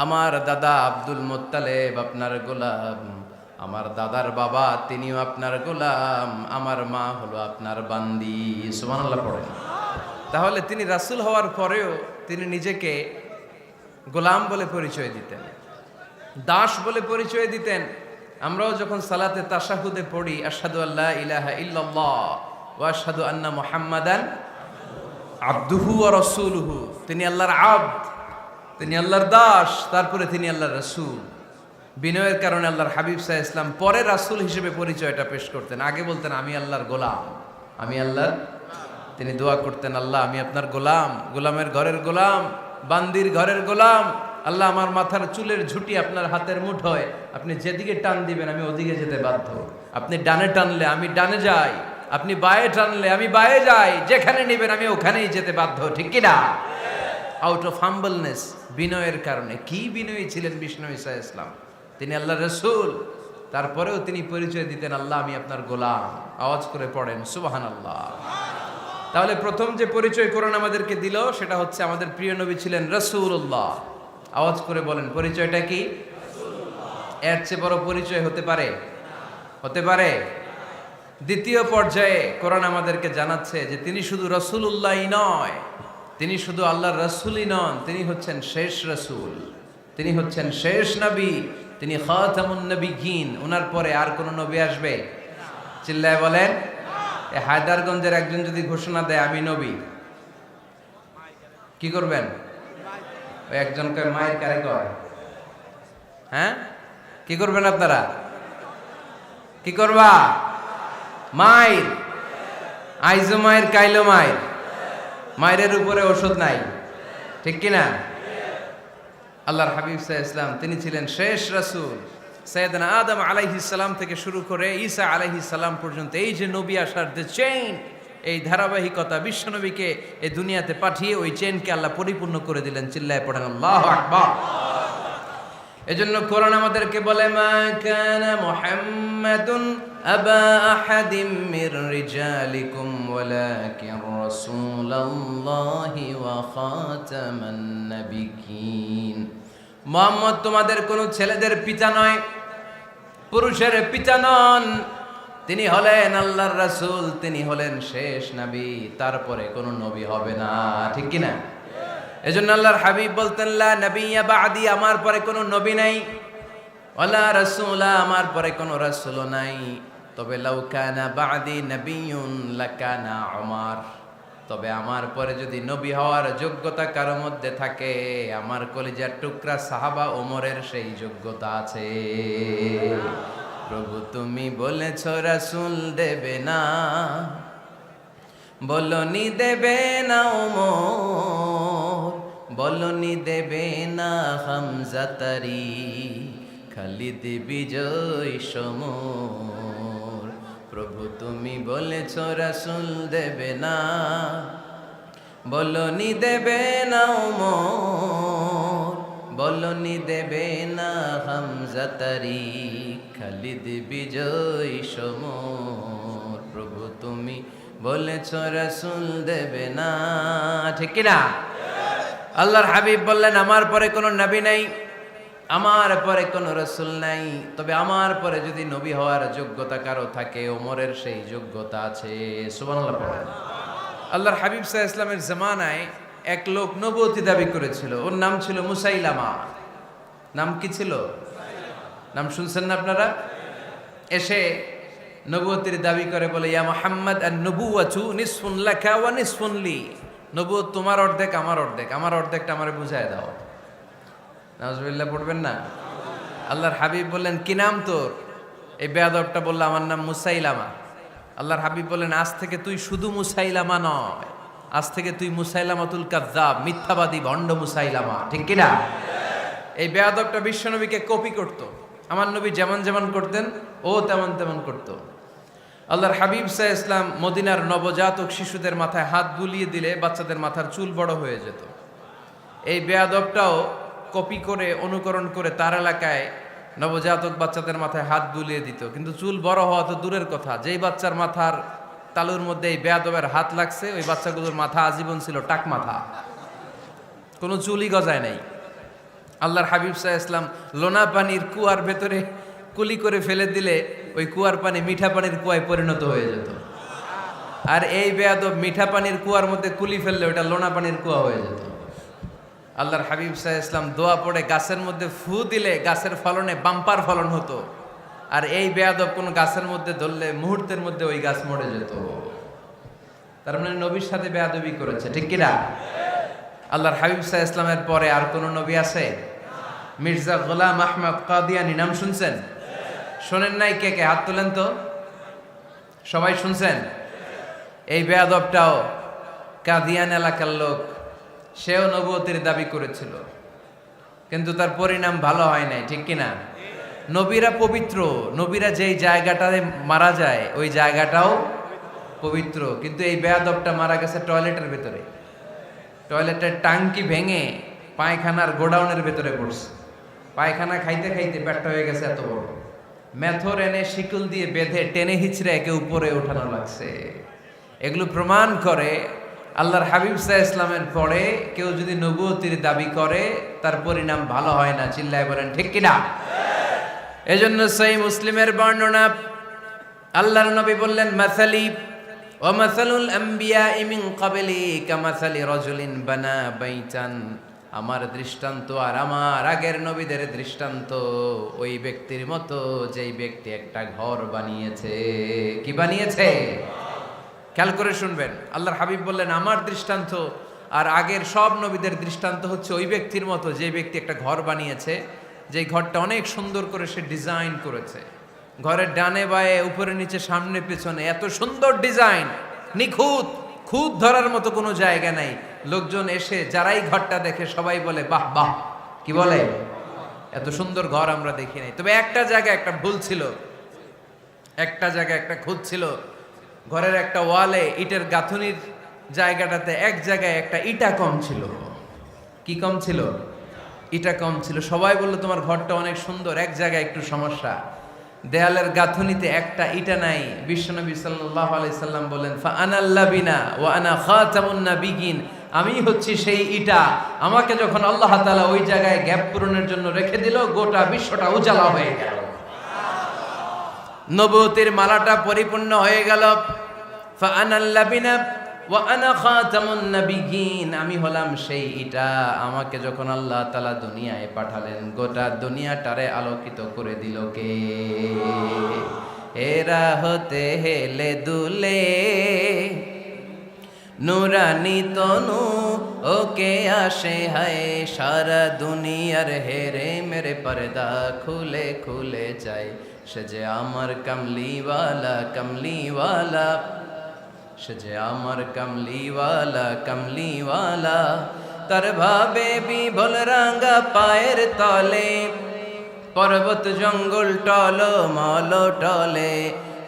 আমার দাদা আব্দুল মুত্তালিব আপনার গোলাম, আমার দাদার বাবা তিনিও আপনার গোলাম, আমার মা হলো আপনার বান্দি। সুবহানাল্লাহ পড়েন। তাহলে তিনি রাসূল হওয়ার পরেও তিনি নিজেকে গোলাম বলে পরিচয় দিতেন, দাস বলে পরিচয় দিতেন। আমরাও যখন সালাতে তাশাহুদে পড়ি, আশহাদু আল্লা ইলাহা ইল্লাল্লাহ ওয়া আশহাদু আন্না মুহাম্মাদান আবদুহু ওয়া রাসূলুহু, তিনি আল্লাহর আবদ, তিনি আল্লাহর দাস, তারপরে তিনি আল্লাহর রাসূল। বিনয়ের কারণে আল্লাহর হাবিব সাল্লাল্লাহু আলাইহি ওয়াসাল্লাম পরে রাসূল হিসেবে পরিচয়টা পেশ করতেন। আগে বলতেন আমি আল্লাহর গোলাম, আমি আল্লাহর। তিনি দোয়া করতেন, আল্লাহ আমি আপনার গোলাম, গোলামের ঘরের গোলাম, বান্দির ঘরের গোলাম। আল্লাহ আমার মাথার চুলের ঝুঁটি আপনার হাতের মুঠোয়, আপনি যেদিকে টান দিবেন আমি ওদিকে যেতে বাধ্য। আপনি ডানে টানলে আমি ডানে যাই, আপনি বায়ে টানলে আমি বায়ে যাই, যেখানে নেবেন আমি ওখানেই যেতে বাধ্য, ঠিক কিনা? আউট অফ হাম্বলনেস, বিনয়ের কারণে। কি বিনয়ী ছিলেন বিষ্ণু ঈসা ইসলাম। তিনি আল্লাহর রাসূল, তারপরেও তিনি পরিচয় দিতেন, আল্লাহ আমি আপনার গোলাম। আওয়াজ করে পড়েন সুবহানাল্লাহ। তাহলে প্রথম যে পরিচয় কোরআন আমাদেরকে দিল সেটা হচ্ছে আমাদের প্রিয় নবী ছিলেন রাসূলুল্লাহ। আওয়াজ করে বলেন পরিচয়টা কি? এর চেয়ে বড় পরিচয় হতে পারে? হতে পারে? দ্বিতীয় পর্যায়ে কোরআন আমাদেরকে জানাচ্ছে যে তিনি শুধু রাসূলুল্লাহই নয়, তিনি শুধু আল্লাহর রাসূলই নন, তিনি হচ্ছেন শেষ রাসূল, তিনি হচ্ছেন শেষ নবী, তিনি খাতামুন নবিয়্যিন। ওনার পরে আর কোন নবী আসবে? চিল্লায় বলেন। এই হায়দারগঞ্জের একজন যদি ঘোষণা দেয় আমি নবী, কি করবেন? ওই একজন কয় মায়ের কারে কয়, হ্যাঁ কি করবেন আপনারা? কি করবা? মায়ের আইজো মায়ের কাইলো মায়ের, মায়ের উপরে ওষুধ নাই, ঠিক কিনা? আল্লাহর হাবিব সাল্লাল্লাহু আলাইহি ওয়াসাল্লাম তিনি ছিলেন শেষ রাসূল। সাইয়েদনা আদম আলাইহিস সালাম থেকে শুরু করে ঈসা আলাইহিস সালাম পর্যন্ত এই যে নবী আসার যে চেইন, এই ধারাবাহিকতা, বিশ্বনবীকে এই দুনিয়াতে পাঠিয়ে ওই চেইনকে আল্লাহ পরিপূর্ণ করে দিলেন। চিল্লায় পড়েন আল্লাহু আকবার। এজন্য কোরআন আমাদেরকে বলে মা কানা মুহাম্মাদুন আবা আহাদিম মির রিজালিকুম ওয়ালাকিন রাসূলুল্লাহি ওয়া খাতামান নাবিয়্যিন। মুহাম্মদ তোমাদের কোন ছেলেদের পিতা নয়, পুরুষের পিতা নন, তিনি হলেন আল্লাহর রাসূল, তিনি হলেন শেষ নবী, তারপরে কোন নবী হবে না, ঠিক কি না? এজন্য আল্লাহর হাবিব বলতেন লা নবিয়্যা বা'দি, আমার পরে কোনো নবী নাই, ওয়ালা রাসূলা, আমার পরে কোনো রাসূলও নাই। তবে লাউ কানা বা'দি নবিয়্যুন লাকানা উমর, তবে আমার পরে যদি নবী হওয়ার যোগ্যতা কারো মধ্যে থাকে, আমার কলিজার টুকরা সাহাবা ওমরের সেই যোগ্যতা আছে। প্রভু তুমি বলেছো রাসূল দেবে না, বলনি দেবে না ওমর, বলনি দেবে না হামজা তারি, খালিদ বিজয় সমর। প্রভু তুমি বলেছ রাসূল দেবে না, বলনি দেবে না ওমর, বলনি দেবে না হামজা তারি, খালিদ বিজয় সমর। প্রভু তুমি বলেছ রাসূল দেবে না, ঠিক কি না? আল্লাহর হাবিব বললেন আমার পরে কোনো নবী নাই, আমার পরে কোনো রাসূল নাই, তবে আমার পরে যদি নবী হওয়ার যোগ্যতা কারো থাকে, ওমরের সেই যোগ্যতা আছে। সুবহানাল্লাহ পড়েন। আল্লাহর হাবিব সাল্লাল্লাহু আলাইহি ওয়াসাল্লামের জামানায় এক লোক নবুয়তি দাবি করেছিল, ওর নাম ছিল মুসাইলামা। নাম কি ছিল? নাম শুনছেন না আপনারা? এসে নবুয়তির দাবি করে বলে ইয়া মুহাম্মদ আন-নবুওয়াতু নিসফুন লাকা ওয়া নিসফুন লি, নবুয়ত তোমার অর্ধেক আমার অর্ধেক, আমার অর্ধেকটা আমারে বুঝায় দাও। নাউজুবিল্লাহ পড়বেন না? আল্লাহর হাবিব বললেন কি নাম তোর? এই বেয়াদবটা বলল আমার নাম মুসাইলামা। আল্লাহর হাবিব বললেন আজ থেকে তুই শুধু মুসাইলামা নয়, আজ থেকে তুই মুসাইলামাতুল কাযযাব, মিথ্যাবাদী ভণ্ড মুসাইলামা, ঠিক কি না? এই বেয়াদবটা বিশ্বনবীকে কপি করত, আমার নবী যেমন যেমন করতেন ও তেমন তেমন করত। আল্লাহর হাবিব সাল্লাল্লাহু আলাইহি ওয়াসাল্লাম মদিনার নবজাতক শিশুদের মাথায় হাত বুলিয়ে দিলে বাচ্চাদের মাথার চুল বড় হয়ে যেত। এই বেয়াদবটাও কপি করে অনুকরণ করে তার এলাকায় নবজাতক বাচ্চাদের মাথায় হাত বুলিয়ে দিত, কিন্তু চুল বড় হওয়া তো দূরের কথা, যেই বাচ্চার মাথার তালুর মধ্যে এই বেয়াদবের হাত লাগছে ওই বাচ্চাগুলোর মাথা আজীবন ছিল টাক মাথা, কোনো চুলই গজায় নাই। আল্লাহর হাবিব সাল্লাল্লাহু আলাইহি ওয়াসাল্লাম লোনা পানির কুয়ার ভেতরে কুলি করে ফেলে দিলে ওই কুয়ার পানি মিঠা পানির কুয়ায় পরিণত হয়ে যেত। আর এই বেয়াদব মিঠা পানির কুয়ার মধ্যে কুলি ফেললে ওটা লোনা পানির কুয়া হয়ে যেত। আল্লাহর হাবিব সাল্লাল্লাহু আলাইহি ওয়াসাল্লাম দোয়া পড়ে গাছের মধ্যে ফু দিলে গাছের ফলনে বাম্পার ফলন হতো, আর এই বেয়াদব কোন গাছের মধ্যে ধরলে মুহূর্তের মধ্যে ওই গাছ মরে যেত। তার মানে নবীর সাথে বেয়াদবি করেছে, ঠিক কিনা? আল্লাহর হাবিব সাল্লাল্লাহু আলাইহি ওয়াসাল্লামের পরে আর কোন নবী আছে? মির্জা গোলাম আহমদ কাদিয়ানী নাম শুনছেন? শোনেন নাই? কে কে হাত তোলেন তো। সবাই শুনছেন? এই বেয়াদবটাও কাদিয়ান এলাকার লোক, সেও নবুয়তির দাবি করেছিল, কিন্তু তার পরিণাম ভালো হয় নাই, ঠিক কিনা? নবীরা পবিত্র, নবীরা যেই জায়গাটায় মারা যায় ওই জায়গাটাও পবিত্র, কিন্তু এই বেয়াদবটা মারা গেছে টয়লেটের ভেতরে, টয়লেটের টাঙ্কি ভেঙে পায়খানার গোডাউনের ভেতরে পড়ছে। পায়খানা খাইতে খাইতে পেটটা হয়ে গেছে এত বড়, মেথর এনে শিকল দিয়ে বেঁধে টেনে হিচড়ে একে উপরে ওঠানো লাগছে। এগুলো প্রমাণ করে আল্লাহর হাবিব সাল্লাল্লাহু আলাইহি ইসলামের পরে কেউ যদি নবুয়তির দাবি করে তার পরিণাম ভালো হয় না। চিল্লায় বলেন ঠিক কিনা? এজন্য সহিহ মুসলিমের বর্ণনা, আল্লাহর নবী বললেন, মাসালি ওয়া মাসালুল আমবিয়াই মিন ক্বাবলি কামাসালি রাজুলিন বানা বাইতান, আমার দৃষ্টান্ত আর আমার আগের নবীদের দৃষ্টান্ত ওই ব্যক্তির মতো যেই ব্যক্তি একটা ঘর বানিয়েছে। কি বানিয়েছে? খেয়াল করে শুনবেন, আল্লাহর হাবিব বললেন আমার দৃষ্টান্ত আর আগের সব নবীদের দৃষ্টান্ত হচ্ছে ওই ব্যক্তির মতো যে ব্যক্তি একটা ঘর বানিয়েছে, যে ঘরটা অনেক সুন্দর করে সে ডিজাইন করেছে। ঘরের ডানে বায়ে উপরে নিচে সামনে পেছনে এত সুন্দর ডিজাইন, নিখুঁত, খুঁত ধরার মতো কোনো জায়গা নাই। লোকজন এসে যারাই ঘরটা দেখে সবাই বলে বাহ বাহ। কি বলে? এত সুন্দর ঘর আমরা দেখি নাই। তবে একটা জায়গায় একটা ভুল ছিল, একটা জায়গায় একটা খুঁত ছিল। ঘরের একটা ওয়ালে ইটের গাঁথুনির জায়গাটাতে এক জায়গায় একটা ইটা কম ছিল। কি কম ছিল? ইটা কম ছিল। সবাই বললো তোমার ঘরটা অনেক সুন্দর, এক জায়গায় একটু সমস্যা, দেয়ালের গাঁথুনিতে একটা ইটা নাই। বিশ্বনবী সাল্লাল্লাহু আলাইহি সাল্লাম বলেন, ফা আনাল লাবিনা ওয়া আনা খাতামুন নাবিয়িন, আমি হচ্ছি সেই ইটা। আমাকে যখন আল্লাহ তাআলা ওই জায়গায় গ্যাপ পূরণের জন্য রেখে দিল, গোটা বিশ্বটা উজালা হয়ে গেল, নবুয়তের মালাটা পরিপূর্ণ হয়ে গেল। ফা আনাল লাবিনা ওয়া আনা খাতামুন নাবিয়িন, আমি হলাম সেই ইটা। আমাকে যখন আল্লাহ তাআলা দুনিয়ায় পাঠালেন, গোটা দুনিয়াটারে আলোকিত করে দিল কে? এরা হতে হেলে দুলে নুরানি তনু ওকে আসে হায়, সারা দুনিয়ার হেরে মেরে পর্দা খুলে খুলে যায়। সে যে আমার কামলিওয়ালা কামলিওয়ালা, সে যে আমার কামলিওয়ালা কামলিওয়ালা, তার ভাবে বিভোল রাঙ্গা পায়ের তলে, পর্বত জঙ্গল টল মল টলে,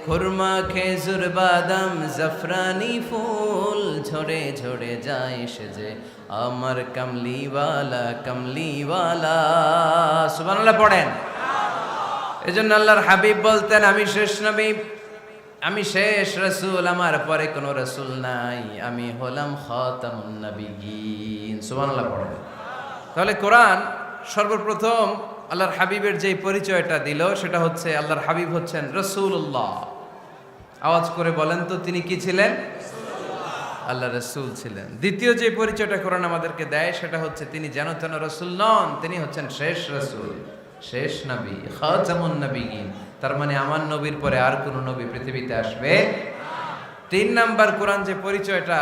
খুরমা খেজুর বাদাম জাফরানি ফুল ঝরে ঝরে যায়। সে যে আমার কামলিওয়ালা কামলিওয়ালা। সুবহানাল্লাহ পড়েন। এজন্য আল্লাহর হাবিব বলতেন, আমি শেষ নবী, আমি শেষ রাসূল, আমার পরে কোনো রাসূল নাই, আমি হলাম খাতামুন নাবিয়িন। সুবহানাল্লাহ পড়েন। তাহলে কোরআন সর্বপ্রথম আল্লাহর হাবিবের যে পরিচয়টা দিল সেটা হচ্ছে আল্লাহর হাবিব হচ্ছেন রাসূলুল্লাহ। আওয়াজ করে বলেন তো, তিনি কি ছিলেন? আল্লাহ রাসূল ছিলেন। দ্বিতীয় যে পরিচয়টা কোরআন আমাদেরকে দেয় সেটা হচ্ছে তিনি যেন তেন রাসূল নন, তিনি হচ্ছেন শেষ রাসূল, শেষ নবী, খাতামুন নাবিয়িন। তার মানে আমার নবীর পরে আর কোন নবী পৃথিবীতে আসবে। তিন নাম্বার কোরআন যে পরিচয়টা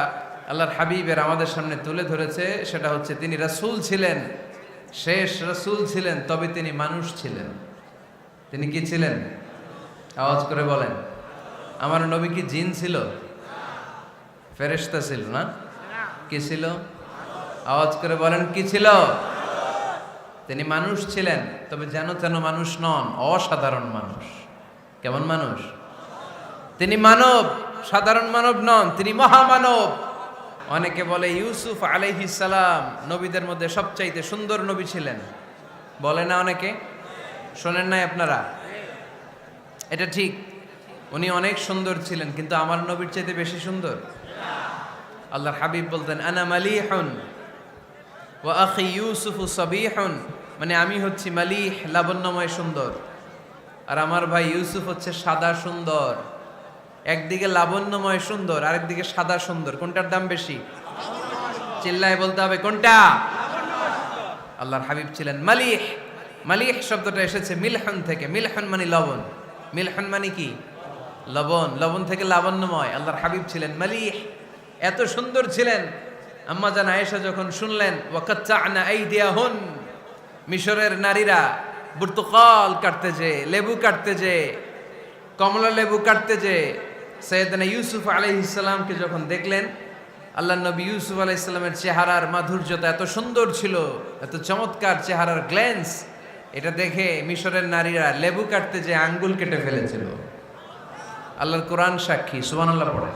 আল্লাহর হাবিবের আমাদের সামনে তুলে ধরেছে সেটা হচ্ছে তিনি রাসূল ছিলেন, শেষ রাসূল ছিলেন, তবে তিনি মানুষ ছিলেন। তিনি কি ছিলেন? আওয়াজ করে বলেন। আমার নবী কি জিন ছিল? ফেরেশতা ছিল না? কি ছিল? আওয়াজ করে বলেন, কি ছিল? তিনি মানুষ ছিলেন, তবে যেন তেন মানুষ নন, অসাধারণ মানুষ। কেমন মানুষ? তিনি মানব, সাধারণ মানব নন, তিনি মহামানব। অনেকে বলে ইউসুফ আলাইহিস সালাম নবীদের মধ্যে সবচাইতে সুন্দর নবী ছিলেন, বলে না অনেকে? শোনেন নাই আপনারা? এটা ঠিক, উনি অনেক সুন্দর ছিলেন, কিন্তু আমার নবীর চাইতে বেশি সুন্দর। আল্লাহর হাবিব বলতেন, আনা মালিহুন ওয়া আখি ইউসুফু সাবিহুন, মানে আমি হচ্ছি মালিহ, লাবণ্যময় সুন্দর, আর আমার ভাই ইউসুফ হচ্ছে সাদা সুন্দর। একদিকে লাবণ্যময় সুন্দর, আরেকদিকে সাদা সুন্দর, কোনটার দাম বেশি? চিল্লায় বলতে হবে কোনটা? আল্লাহর হাবিব ছিলেন মালিহ। মালিহ শব্দটা এসেছে মিলহন থেকে। মিলহন মানে লবণ, মিলহন মানে কি? লবণ। লবণ থেকে লাবণ্যময়। আল্লাহর হাবিব ছিলেন মালিহ, এত সুন্দর ছিলেন। আম্মা জান আয়েশা যখন শুনলেন ওয়াকাত্তা'না আইদিয়াহুন, মিশরের নারীরা বুর্তুকাল কাটতে যে, লেবু কাটতে যে, কমলা লেবু কাটতে যে সাইয়েদনা ইউসুফ আলাইহিস সালামকে যখন দেখলেন, আল্লাহর নবী ইউসুফ আলাইহিস সালামের চেহারার মাধুর্যতা এত সুন্দর ছিল, এত চমৎকার চেহারার গ্ল্যান্স, এটা দেখে মিশরের নারীরা লেবু কাটতে যে আঙ্গুল কেটে ফেলেছিল। আল্লাহর কোরআন সাক্ষী। সুবহানাল্লাহ পড়ে।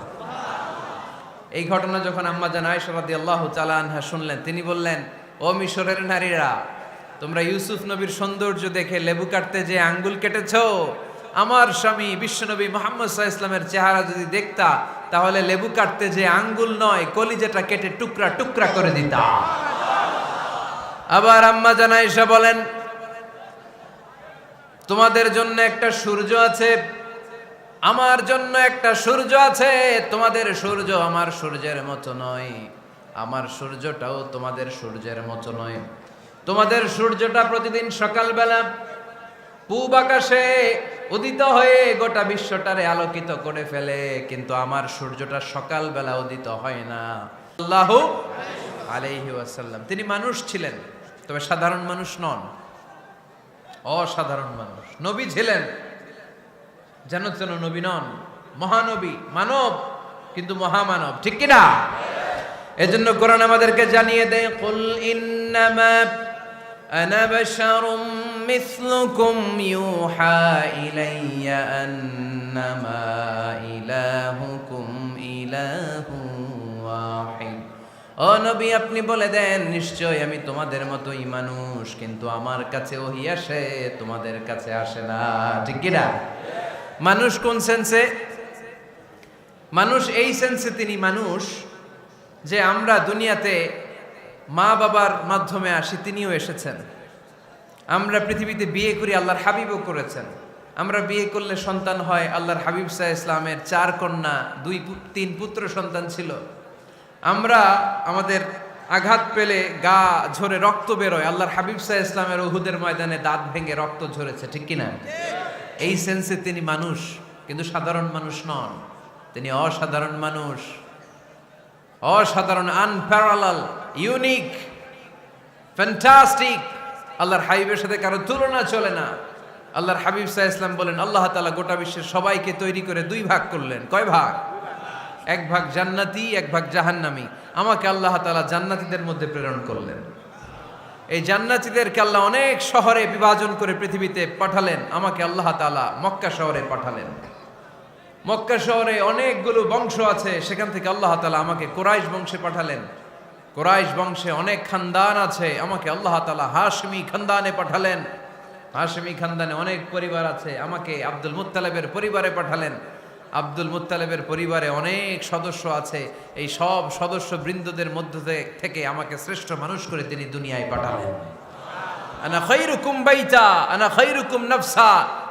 এই ঘটনা যখন আম্মা জান আয়েশা রাদিয়াল্লাহু তাআলা আনহা শুনলেন, তিনি বললেন, ও মিশরের নারীরা, তোমরা ইউসুফ নবীর সৌন্দর্য দেখে লেবু কাটতে যে আঙ্গুল কেটেছো, আমার স্বামী বিশ্বনবী মুহাম্মদ সাল্লাল্লাহু আলাইহি ওয়াসাল্লামের চেহারা যদি দেখতা তাহলে লেবু কাটতে যে আঙ্গুল নয় কলিজাটা কেটে টুকরা টুকরা করে দিতাম। আবার আম্মা জান আয়েশা বলেন, তোমাদের জন্য একটা সূর্য আছে, আমার জন্য একটা সূর্য আছে। তোমাদের সূর্য আমার সূর্যের মতো নয়, আমার সূর্যটাও তোমাদের সূর্যের মতো নয়। তোমাদের সূর্যটা প্রতিদিন সকালবেলা পূব আকাশে উদিত হয়ে গোটা বিশ্বটারে আলোকিত করে ফেলে, কিন্তু আমার সূর্যটা সকালবেলা উদিত হয় না। আল্লাহু আলাইহি ওয়াসাল্লাম তিনি মানুষ ছিলেন, তবে সাধারণ মানুষ নন, অসাধারণ মানুষ। নবী ছিলেন, যেন তেন নবী নন, মহানবী, মানব কিন্তু মহামানব, ঠিক কিনা? এজন্য কোরআন আমাদেরকে জানিয়ে দেয়, কুল ইন্নামা আনা বাশারুম মিসলুকুম ইউহা ইলাইয়া আন্নামা ইলাহুকুম ইলাহু ওয়াহিদ। ও নবী, আপনি বলে দেন, নিশ্চয় আমি তোমাদের মতোই মানুষ, কিন্তু আমার কাছে ওহী আসে, তোমাদের কাছে আসে না, ঠিক কিনা? মানুষ কোন সেন্সে? মানুষ এই সেন্সে তিনি মানুষ যে আমরা দুনিয়াতে মা বাবার মাধ্যমে আসি, তিনিও এসেছেন। আমরা পৃথিবীতে বিয়ে করি, আল্লাহর হাবিবও করেছেন। আমরা বিয়ে করলে সন্তান হয়, আল্লাহর হাবিব সাল্লাল্লাহু আলাইহি ইসলামের 4 কন্যা 2-3 পুত্র সন্তান ছিল। আমরা আমাদের আঘাত পেলে গা ঝরে রক্ত বেরোয়, আল্লাহর হাবিব সাল্লাল্লাহু আলাইহি ইসলামের উহুদের ময়দানে দাঁত ভেঙে রক্ত ঝরেছে, ঠিক কিনা? এই সেন্সে তিনি মানুষ, কিন্তু সাধারণ মানুষ নন, তিনি অসাধারণ মানুষ, অসাধারণ, আনপ্যারালাল, ইউনিক, ফ্যান্টাস্টিক। আল্লাহর হাবিবের সাথে কারো তুলনা চলে না। আল্লাহর হাবিব সাল্লাল্লাহু আলাইহি ওয়াসাল্লাম বলেন, আল্লাহ তাআলা গোটা বিশ্বের সবাইকে তৈরি করে 2 ভাগ করলেন। কয় ভাগ? 1 ভাগ জান্নাতি, 1 ভাগ জাহান্নামী। আমাকে আল্লাহ তাআলা জান্নাতীদের মধ্যে প্রেরণ করলেন। এই জান্নাতীদেরকে আল্লাহ অনেক শহরে বিভাজন করে পৃথিবীতে পাঠালেন, আমাকে আল্লাহ তাআলা মক্কা শহরে পাঠালেন। মক্কা শহরে অনেকগুলো বংশ আছে, সেখান থেকে আল্লাহ তাআলা আমাকে কুরাইশ বংশে পাঠালেন। কুরাইশ বংশে অনেক খানদান আছে, আমাকে আল্লাহ তাআলা হাশমি খানদানে পাঠালেন। হাশমি খানদানে অনেক পরিবার আছে, আমাকে আব্দুল মুত্তালিবের পরিবারে পাঠালেন। আব্দুল মুত্তালিবের পরিবারে অনেক সদস্য আছে, এই সব সদস্য বৃন্দদের মধ্য থেকে আমাকে শ্রেষ্ঠ মানুষ করে তিনি দুনিয়ায় পাঠালেন। আনা খায়রুকুম বাইতা আনা খায়রুকুম নাফসা,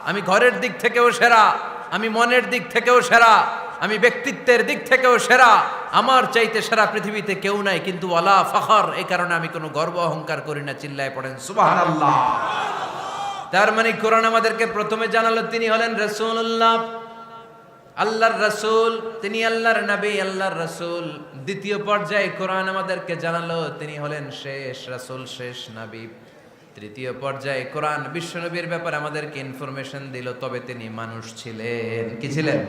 আমি ঘরের দিক থেকেও সেরা, আমি মনের দিক থেকেও সেরা, আমি ব্যক্তিত্বের দিক থেকেও সেরা, আমার চাইতে সেরা পৃথিবীতে কেউ নাই। কিন্তু ওয়ালা ফখর, এই কারণে আমি কোনো গর্ব অহংকার করি না। চিল্লায় পড়েন সুবহানাল্লাহ। তার মানে কোরআন আমাদেরকে প্রথমে জানালো তিনি হলেন রাসূলুল্লাহ, আল্লাহর রাসূল, তিনি আল্লাহর নবী, আল্লাহর রাসূল। দ্বিতীয় পর্যায়ে কোরআন আমাদেরকে জানালো তিনি হলেন শেষ রাসূল, শেষ নবী। তৃতীয় পর্যায়ে কোরআন বিশ্বনবীর ব্যাপারে আমাদেরকে ইনফরমেশন দিল, তবে তিনি মানুষ ছিলেন। কি ছিলেন?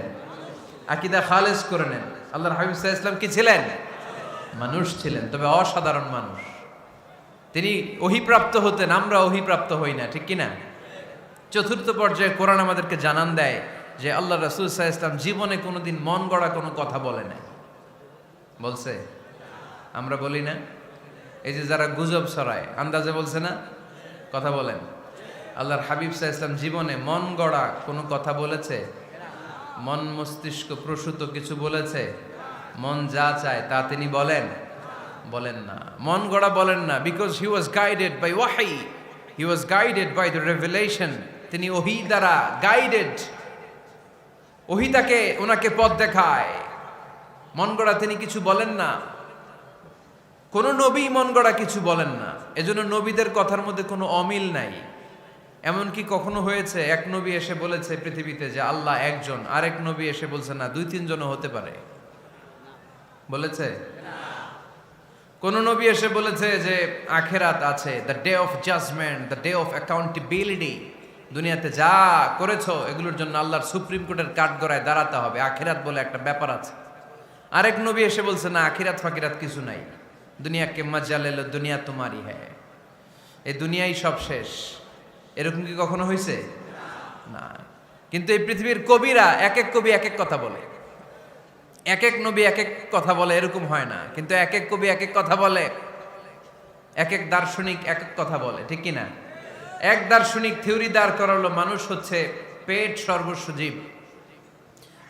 আকীদা খালেস করে নেন, আল্লাহর হাবিব সাল্লাল্লাহু আলাইহি ওয়াসাল্লাম কি ছিলেন? মানুষ ছিলেন, তবে অসাধারণ মানুষ। তিনি ওহীপ্রাপ্ত হতেন, আমরা ওহীপ্রাপ্ত হই না, ঠিক কিনা? চতুর্থ পর্যায়ে কোরআন আমাদেরকে জানান দেয় যে আল্লাহ রাসূল সাল্লাল্লাহু আলাইহি ওয়াসাল্লাম জীবনে কোনোদিন মন গড়া কোনো কথা বলে নাই। বলছে? আমরা বলি না? এই যে যারা গুজব ছড়ায়, আন্দাজে বলছে না, কথা বলেন। আল্লাহর হাবিব সাল্লাল্লাহু আলাইহি ওয়াসাল্লাম জীবনে মন গড়া কোনো কথা বলেছে? মন মস্তিষ্ক প্রসূত কিছু বলেছে? মন যা চায় তা তিনি বলেন? বলেন না, মন গড়া বলেন না। Because he was guided by ওয়াহি, he was guided by the revelation. তিনি ওহী দ্বারা গাইডেড, ওহী তাকে ওনাকে পথ দেখায়। মন গড়া তিনি কিছু বলেন না, কোন নবী মন গড়া কিছু বলেন না। এজন্য নবীদের কথার মধ্যে কোনো অমিল নাই। এমনকি কখনো হয়েছে এক নবী এসে বলেছে পৃথিবীতে যে আল্লাহ একজন, আরেক নবী এসে বলছে না 2-3 জনও হতে পারে? বলেছে? কোন নবী এসে বলেছে যে আখিরাত আছে, the day of judgement, the day of accountability, দুনিয়াতে যা করেছো এগুলোর জন্য আল্লাহর সুপ্রিম কোর্টের কাঠগড়ায় দাঁড়াতে হবে, আখিরাত বলে একটা ব্যাপার আছে? আরেক নবী এসে বলছে না, আখিরাত ফাকিরাত কিছু নাই, দুনিয়াকে মজা লেলো, দুনিয়া তোমারই হ্যায়, এই দুনিয়াই সব শেষ। এরকম কি কখনো হয়েছে? না। কিন্তু এই পৃথিবীর কবিরা এক এক কবি এক এক কথা বলে, এক এক নবী এক এক কথা বলে, এরকম হয় না। কিন্তু এক এক কবি এক এক কথা বলে, এক এক দার্শনিক এক এক কথা বলে, ঠিক কিনা? এক দার্শনিক থিওরি দাঁড় করালো মানুষ হচ্ছে পেট সর্বস্ব জীব,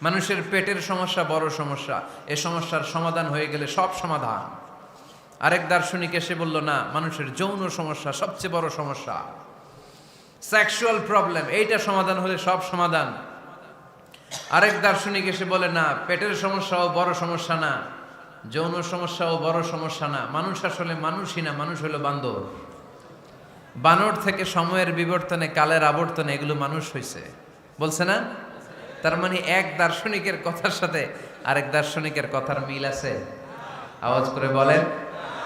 মানুষের পেটের সমস্যা বড় সমস্যা, এ সমস্যার সমাধান হয়ে গেলে সব সমাধান। আরেক দার্শনিক এসে বলল না, মানুষের যৌন সমস্যা সবচেয়ে বড় সমস্যা, সেক্সুয়াল প্রবলেম, এইটা সমাধান হলে সব সমাধান। আরেক দার্শনিক এসে বলে না, পেটের সমস্যাও বড় সমস্যা না, যৌন সমস্যাও বড় সমস্যা না, মানুষ আসলে মানুষই না, মানুষ হলো বান্দর। বানর থেকে সময়ের বিবর্তনে, কালের আবর্তনে এগুলো মানুষ হয়েছে, বলছে না? তার মানে এক দার্শনিকের কথার সাথে আরেক দার্শনিকের কথার মিল আছে? আওয়াজ করে বলেন।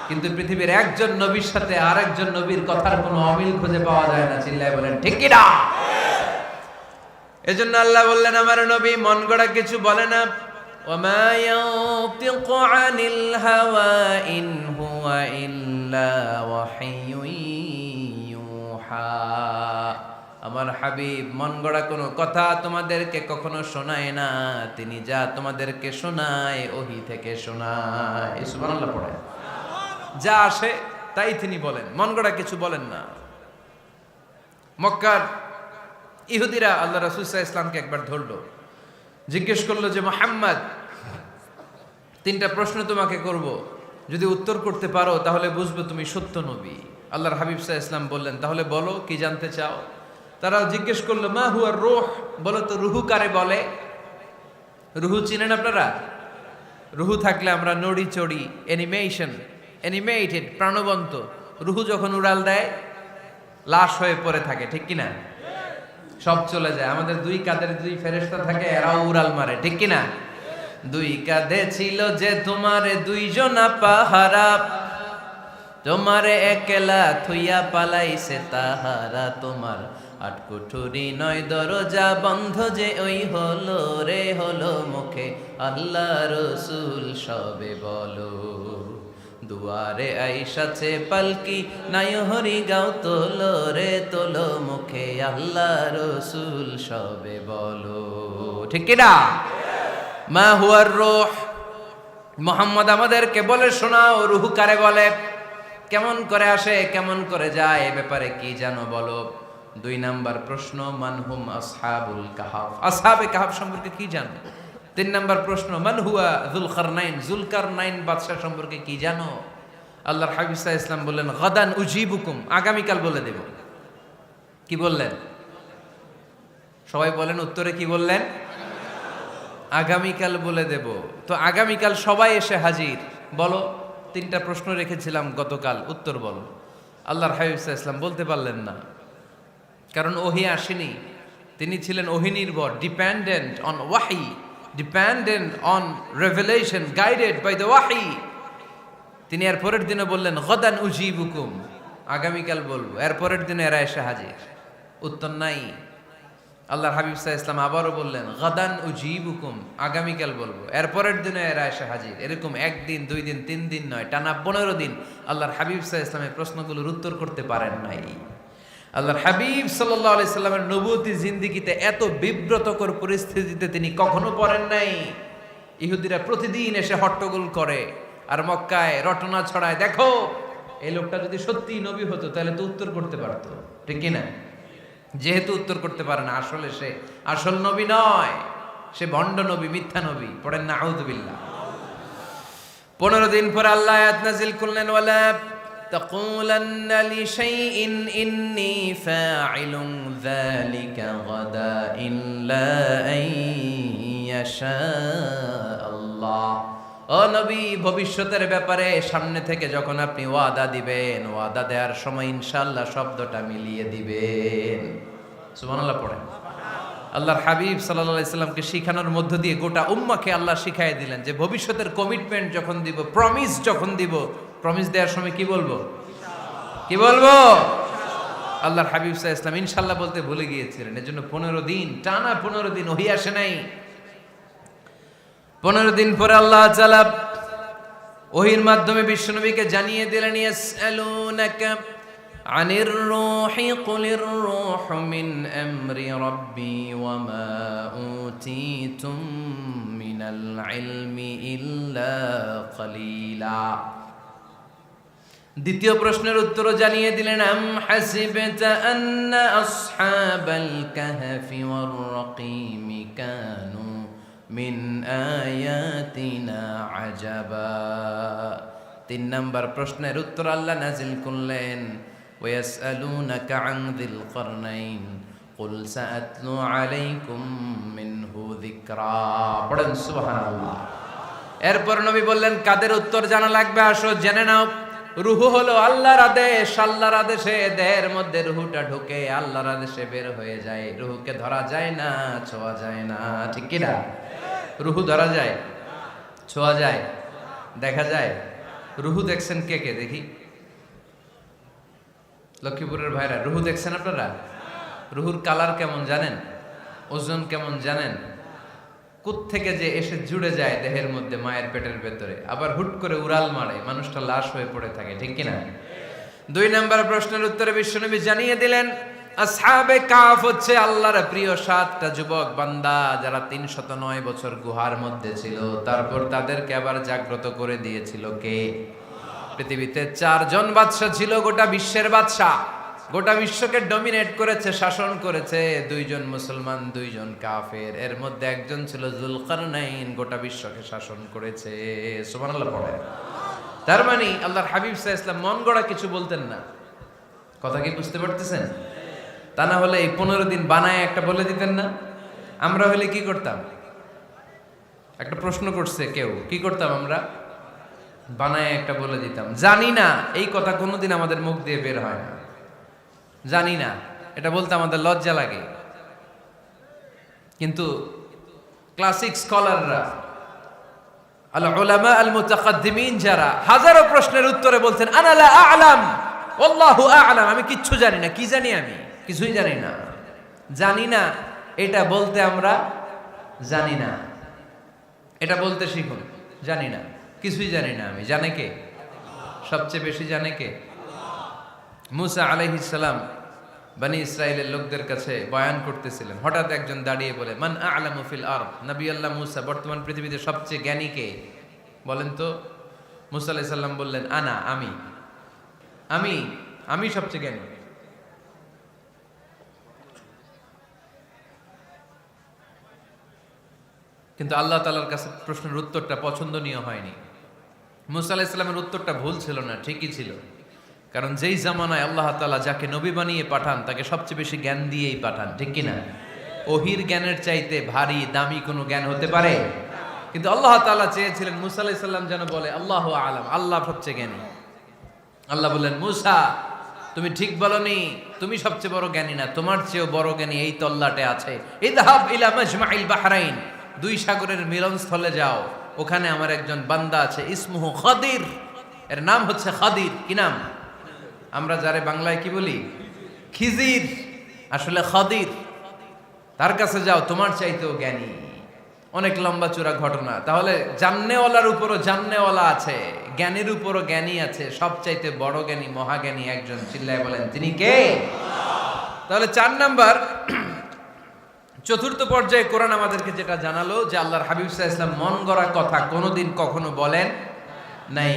কিন্তু পৃথিবীর একজন নবীর সাথে আরেকজন নবীর কথার কোনো অমিল খুঁজে পাওয়া যায় না। চিল্লায় বলেন ঠিক কি না? এজন্য আল্লাহ বললেন, আমার নবী মন গড়া কিছু বলে না। ওমা ইয়ানতিকু আনিল হাওয়া ইন হুয়া ইল্লা ওয়াহিয়ুন ইউহা। আমার হাবিব মন গড়া কোনো কথা তোমাদেরকে কখনো শোনায় না, তিনি যা তোমাদেরকে শোনায় ওহী থেকে শোনায়। সুবহানাল্লাহ পড়ে। যা আসে তাই তিনি বলেন, মন গড়া কিছু বলেন না। মক্কার ইহুদিরা আল্লাহ রাসূল সাল্লাল্লাহু আলাইহি ওয়াসাল্লামকে একবার ধরলো, জিজ্ঞেস করলো যে মুহাম্মদ, তিনটা প্রশ্ন তোমাকে করব, যদি উত্তর করতে পারো তাহলে বুঝবো তুমি সত্য নবী। আল্লাহর হাবিব সাল্লাল্লাহু আলাইহি ওয়াসাল্লাম বললেন, তাহলে বলো কি জানতে চাও? তারা জিজ্ঞেস করলো, মা হুয়া রূহ, বলো তো রুহু কারে বলে? রুহু চিনেন আপনারা? রুহু থাকলে আমরা নড়ি চড়ি, অ্যানিমেটেড, প্রাণবন্ত। রুহু যখন উড়াল দেয় লাশ হয়ে পড়ে থাকে, ঠিক কিনা? সব চলে যায়। আমাদের দুই কাঁধের দুই ফেরেশতা থাকে, এরাও উড়াল মারে, ঠিক কিনা? দুই কাঁধে ছিল যে তোমারে দুইজনা পাহারা, তোমারে একলা থুইয়া পালাইছে তাহারা, তোমার আট কুঠুরি নয় দরজা বন্ধ যে ওই হলো রে হলো মুখে আল্লাহ রসুল সবে বলো, দুয়ারে আইসাছে পালকি নাই হরি গাও তোলো রে তোলো মুখে আল্লাহ রসুল সবে বলো, ঠিক কিনা? মা হুয়ার রূহ, মুহাম্মদ আমাদেরকে বলে শোনাও রুহু কারে বলে, কেমন করে আসে, কেমন করে যায়, এ ব্যাপারে কি জানো বলো। দুই নাম্বার প্রশ্ন, মানহুম আসহাবুল কাহাফ, আসহাবে কাহাফ সম্পর্কে কি জানো? তিন নাম্বার প্রশ্ন, মান হুয়া যুলকারনাইন, যুলকারনাইন বাদশা সম্পর্কে কি জানো? আল্লাহর হাবিব সাল্লাল্লাহু আলাইহি ওয়াসাল্লাম বললেন, গাদান উজিবুকুম, আগামীকাল বলে দেব। কি বললেন? সবাই বলেন উত্তরে কি বললেন? আগামীকাল বলে দেব। তো আগামীকাল সবাই এসে হাজির। বলো, তিনটা প্রশ্ন রেখেছিলাম গতকাল, উত্তর বলো। আল্লাহর হাবিব সাল্লাল্লাহু আলাইহি ওয়াসাল্লাম বলতে পারলেন না, কারণ ওহী আসেনি। তিনি ছিলেন ওহী নির্ভর, ডিপেন্ডেন্ট অন ওয়াহি, dependent on revelation, guided by the ওয়াহি। তিনি এর পরের দিনে বললেন, গাদান উজিবুকুম, আগামীকাল বলবো। এর পরের দিনে এরা এসে হাজির, উত্তর নাই। আল্লাহর হাবিব সাল্লাল্লাহু আলাইহি ওয়াসাল্লাম আবারও বললেন, গাদান উজিবুকুম, আগামীকাল বলবো। এর পরের দিনে এরা এসে হাজির। এরকম একদিন, দুই দিন, তিন দিন নয়, টানা 15 দিন আল্লাহর হাবিব সাল্লাল্লাহু আলাইহি ওয়াসাল্লামের প্রশ্নগুলোর উত্তর করতে পারেন নাই। আল্লাহর হাবিব সাল্লাল্লাহু আলাইহি সাল্লামের নবুয়তি জিন্দেগিতে এত বিব্রতকর পরিস্থিতিতে তিনি কখনো পড়েন নাই। ইহুদিরা প্রতিদিন এসে হট্টগোল করে আর মক্কায় রটনা ছড়ায়, দেখো এই লোকটা যদি সত্যি নবী হতো তাহলে তো উত্তর করতে পারতো, ঠিক কিনা? যেহেতু উত্তর করতে পারে না, আসলে সে আসল নবী নয়, সে ভণ্ড নবী, মিথ্যা নবী। পড়েন না আউযুবিল্লাহ। 15 দিন পর আল্লাহ আয়াত নাযিল করলেন, ওয়ালা তাকুলান্না লিশাইইন ইন্নী ফাইলুন যালিকা গাদা ইল্লা আইয়াশা আল্লাহ। ও নবী, ভবিষ্যতের ব্যাপারে সামনে থেকে যখন আপনি ওয়াদা দিবেন, ওয়াদা দেওয়ার সময় ইনশাআল্লাহ শব্দটা মিলিয়ে দিবেন। সুবহানাল্লাহ পড়েন। আল্লাহর হাবিব সাল্লাল্লাহু আলাইহি সাল্লামকে শিখানোর মধ্য দিয়ে গোটা উম্মাহকে আল্লাহ শিখাইয়ে দিলেন যে ভবিষ্যতের কমিটমেন্ট যখন দিব, প্রমিস যখন দিব, প্রমিস দেওয়ার সময় কি বলবো? কি বলবো? আল্লাহর হাবিব সাল্লাল্লাহু আলাইহি ওয়াসাল্লাম ইনশাআল্লাহ বলতে ভুলে গিয়েছিলেন। এজন্য 15 দিন, টানা 15 দিন ওহী আসে নাই। 15 দিন পরে আল্লাহ তাআলা ওহীর মাধ্যমে বিশ্বনবীকে জানিয়ে দিলেন, ইয়াসআলুনাকা আনির রূহি কুলির রূহু মিন আমরি রাব্বি ওয়া মা উতীতুম মিনাল ইলমি ইল্লা কলিলা। দ্বিতীয় প্রশ্নের উত্তরও জানিয়ে দিলেন, আম হাসিবতা আন্না আসহাবাল কাহফি ওয়ার রাকিমি কানু মিন আয়াতিনা আজাবা। 3 নাম্বার প্রশ্নের উত্তর আল্লাহ নাজিল করলেন, ওয়াসআলুনাকা আন যিল করনাইন কুল সাআতলু আলাইকুম মিনহু যিকরা। পড়েন সুবহানাল্লাহ। এরপর নবী বললেন, কাদের উত্তর জানা লাগবে, আসো জেনে নাও। রুহু হলো আল্লাহর আদেশ, আল্লাহর আদেশে দেহের মধ্যে রুহুটা ঢুকে আল্লাহর আদেশে বের হয়ে যায়। রুহুকে ধরা যায় না, ছোঁয়া যায় না, ঠিক কি না? রুহু ধরা যায়, ছোঁয়া যায়, দেখা যায়? রুহু দেখছেন কে কে দেখি? লক্ষ্মীপুরের ভাইরা রুহু দেখছেন আপনারা? রুহুর কালার কেমন জানেন? ওজন কেমন জানেন? কোত্থেকে যে এসে জুড়ে যায় দেহের মধ্যে, মায়ের পেটের ভেতরে, আবার হুট করে উড়াল মারে, মানুষটা লাশ হয়ে পড়ে থাকে, ঠিক কিনা? 2 নম্বর প্রশ্নের উত্তরে বিশ্বনবী জানিয়ে দিলেন, আসহাবে কাফ হচ্ছে আল্লাহর প্রিয় 7টা যুবক বান্দা, যারা 309 বছর গুহার মধ্যে ছিল। তারপর তাদেরকে আবার জাগ্রত করে দিয়েছিল কে? পৃথিবীতে 4 জন বাদশা ছিল, গোটা বিশ্বের বাদশা, গোটা বিশ্বকে ডমিনেট করেছে, শাসন করেছে। 2 জন মুসলমান, 2 জন কাফের। এর মধ্যে একজন ছিল যুলকারনাইন, গোটা বিশ্বকে শাসন করেছে। সুবহানাল্লাহ পড়ে। তার মানে আল্লাহর হাবিব সাল্লাল্লাহু আলাইহি ওয়াসাল্লাম মন গড়া কিছু বলতেন না। কথা কি বুঝতে পারতেছেন? তা না হলে এই 15 দিন বানায় একটা বলে দিতেন না? আমরা হলে কি করতাম? একটা প্রশ্ন করছে কেউ, কি করতাম আমরা? বানায় একটা বলে দিতাম। জানি না, এই কথা কোনোদিন আমাদের মুখ দিয়ে বের হয় না। জানি না, এটা বলতে আমাদের লজ্জা লাগে। কিন্তু ক্লাসিক স্কলাররা, আল উলামা আল মুতাকাদ্দিমিন, যারা হাজারো প্রশ্নের উত্তরে বলছেন আনা লা আ'লাম ওয়াল্লাহু আ'লাম, আমি কিচ্ছু জানি না। কি জানি? আমি কিছুই জানি না। জানি না এটা বলতে আমরা জানি না, এটা বলতে শিখুন। জানি না, কিছুই জানি না আমি। জানে কে? সবচেয়ে বেশি জানে কে? মুসা আলাইহিস সালাম বনি ইসরাইলের লোকদের কাছে বয়ান করতেছিলেন। হঠাৎ একজন দাঁড়িয়ে বলে, মান আ'লামু ফিল আরদ। নবী আল্লাহ মুসা, বর্তমান পৃথিবীতে সবচেয়ে জ্ঞানী কে বলেন তো? মুসা আলাইহিস সালাম বললেন, আনা, আমি আমি আমি সবচেয়ে জ্ঞানী। কিন্তু আল্লাহ তাআলার কাছে প্রশ্নের উত্তরটা পছন্দনীয় হয়নি। মুসা আলাইহিস সালামের উত্তরটা ভুল ছিল না, ঠিকই ছিল। কারণ যেই জামানায় আল্লাহ তাআলা যাকে নবী বানিয়ে পাঠান, তাকে সবচেয়ে বেশি জ্ঞান দিয়েই পাঠান, ঠিক কিনা? ওহির জ্ঞানের চাইতে ভারী দামি কোনো জ্ঞান হতে পারে? কিন্তু আল্লাহ তাআলা চেয়েছিলেন মুসা আলাইহিস সালাম যেন বলে আল্লাহু আ'লাম, আল্লাহ সবচেয়ে জ্ঞানী। আল্লাহ বললেন, মুসা তুমি ঠিক বলনি, তুমি সবচেয়ে বড় জ্ঞানী না, তোমার চেয়েও বড় জ্ঞানী এই তল্লাটে আছে। ইযহাব ইলা মাজমাইল বাহরাইন, 2 সাগরের মিলনস্থলে যাও, ওখানে আমার একজন বান্দা আছে, ইসমুহু খাদির, এর নাম হচ্ছে খাদির। কি নাম? আমরা যারে বাংলায় কি বলি? খিজির, আসলে খাদির। তার কাছে যাও, তোমার চাইতেও জ্ঞানী। অনেক লম্বা চূড়া ঘটনা। তাহলে জান্নেওয়ালার উপরও জান্নেওয়ালা আছে, জ্ঞানীর উপরও জ্ঞানী আছে। সবচাইতে বড় জ্ঞানী, মহাজ্ঞানী একজন, চিল্লায় বলেন তিনি কে? তাহলে 4 নাম্বার, চতুর্থ পর্যায়ে কোরআন আমাদেরকে যেটা জানালো যে আল্লাহর হাবিব সাল্লাল্লাহু আলাইহি ওয়াসাল্লাম মন গড়া কথা কোনোদিন কখনো বলেন নাই।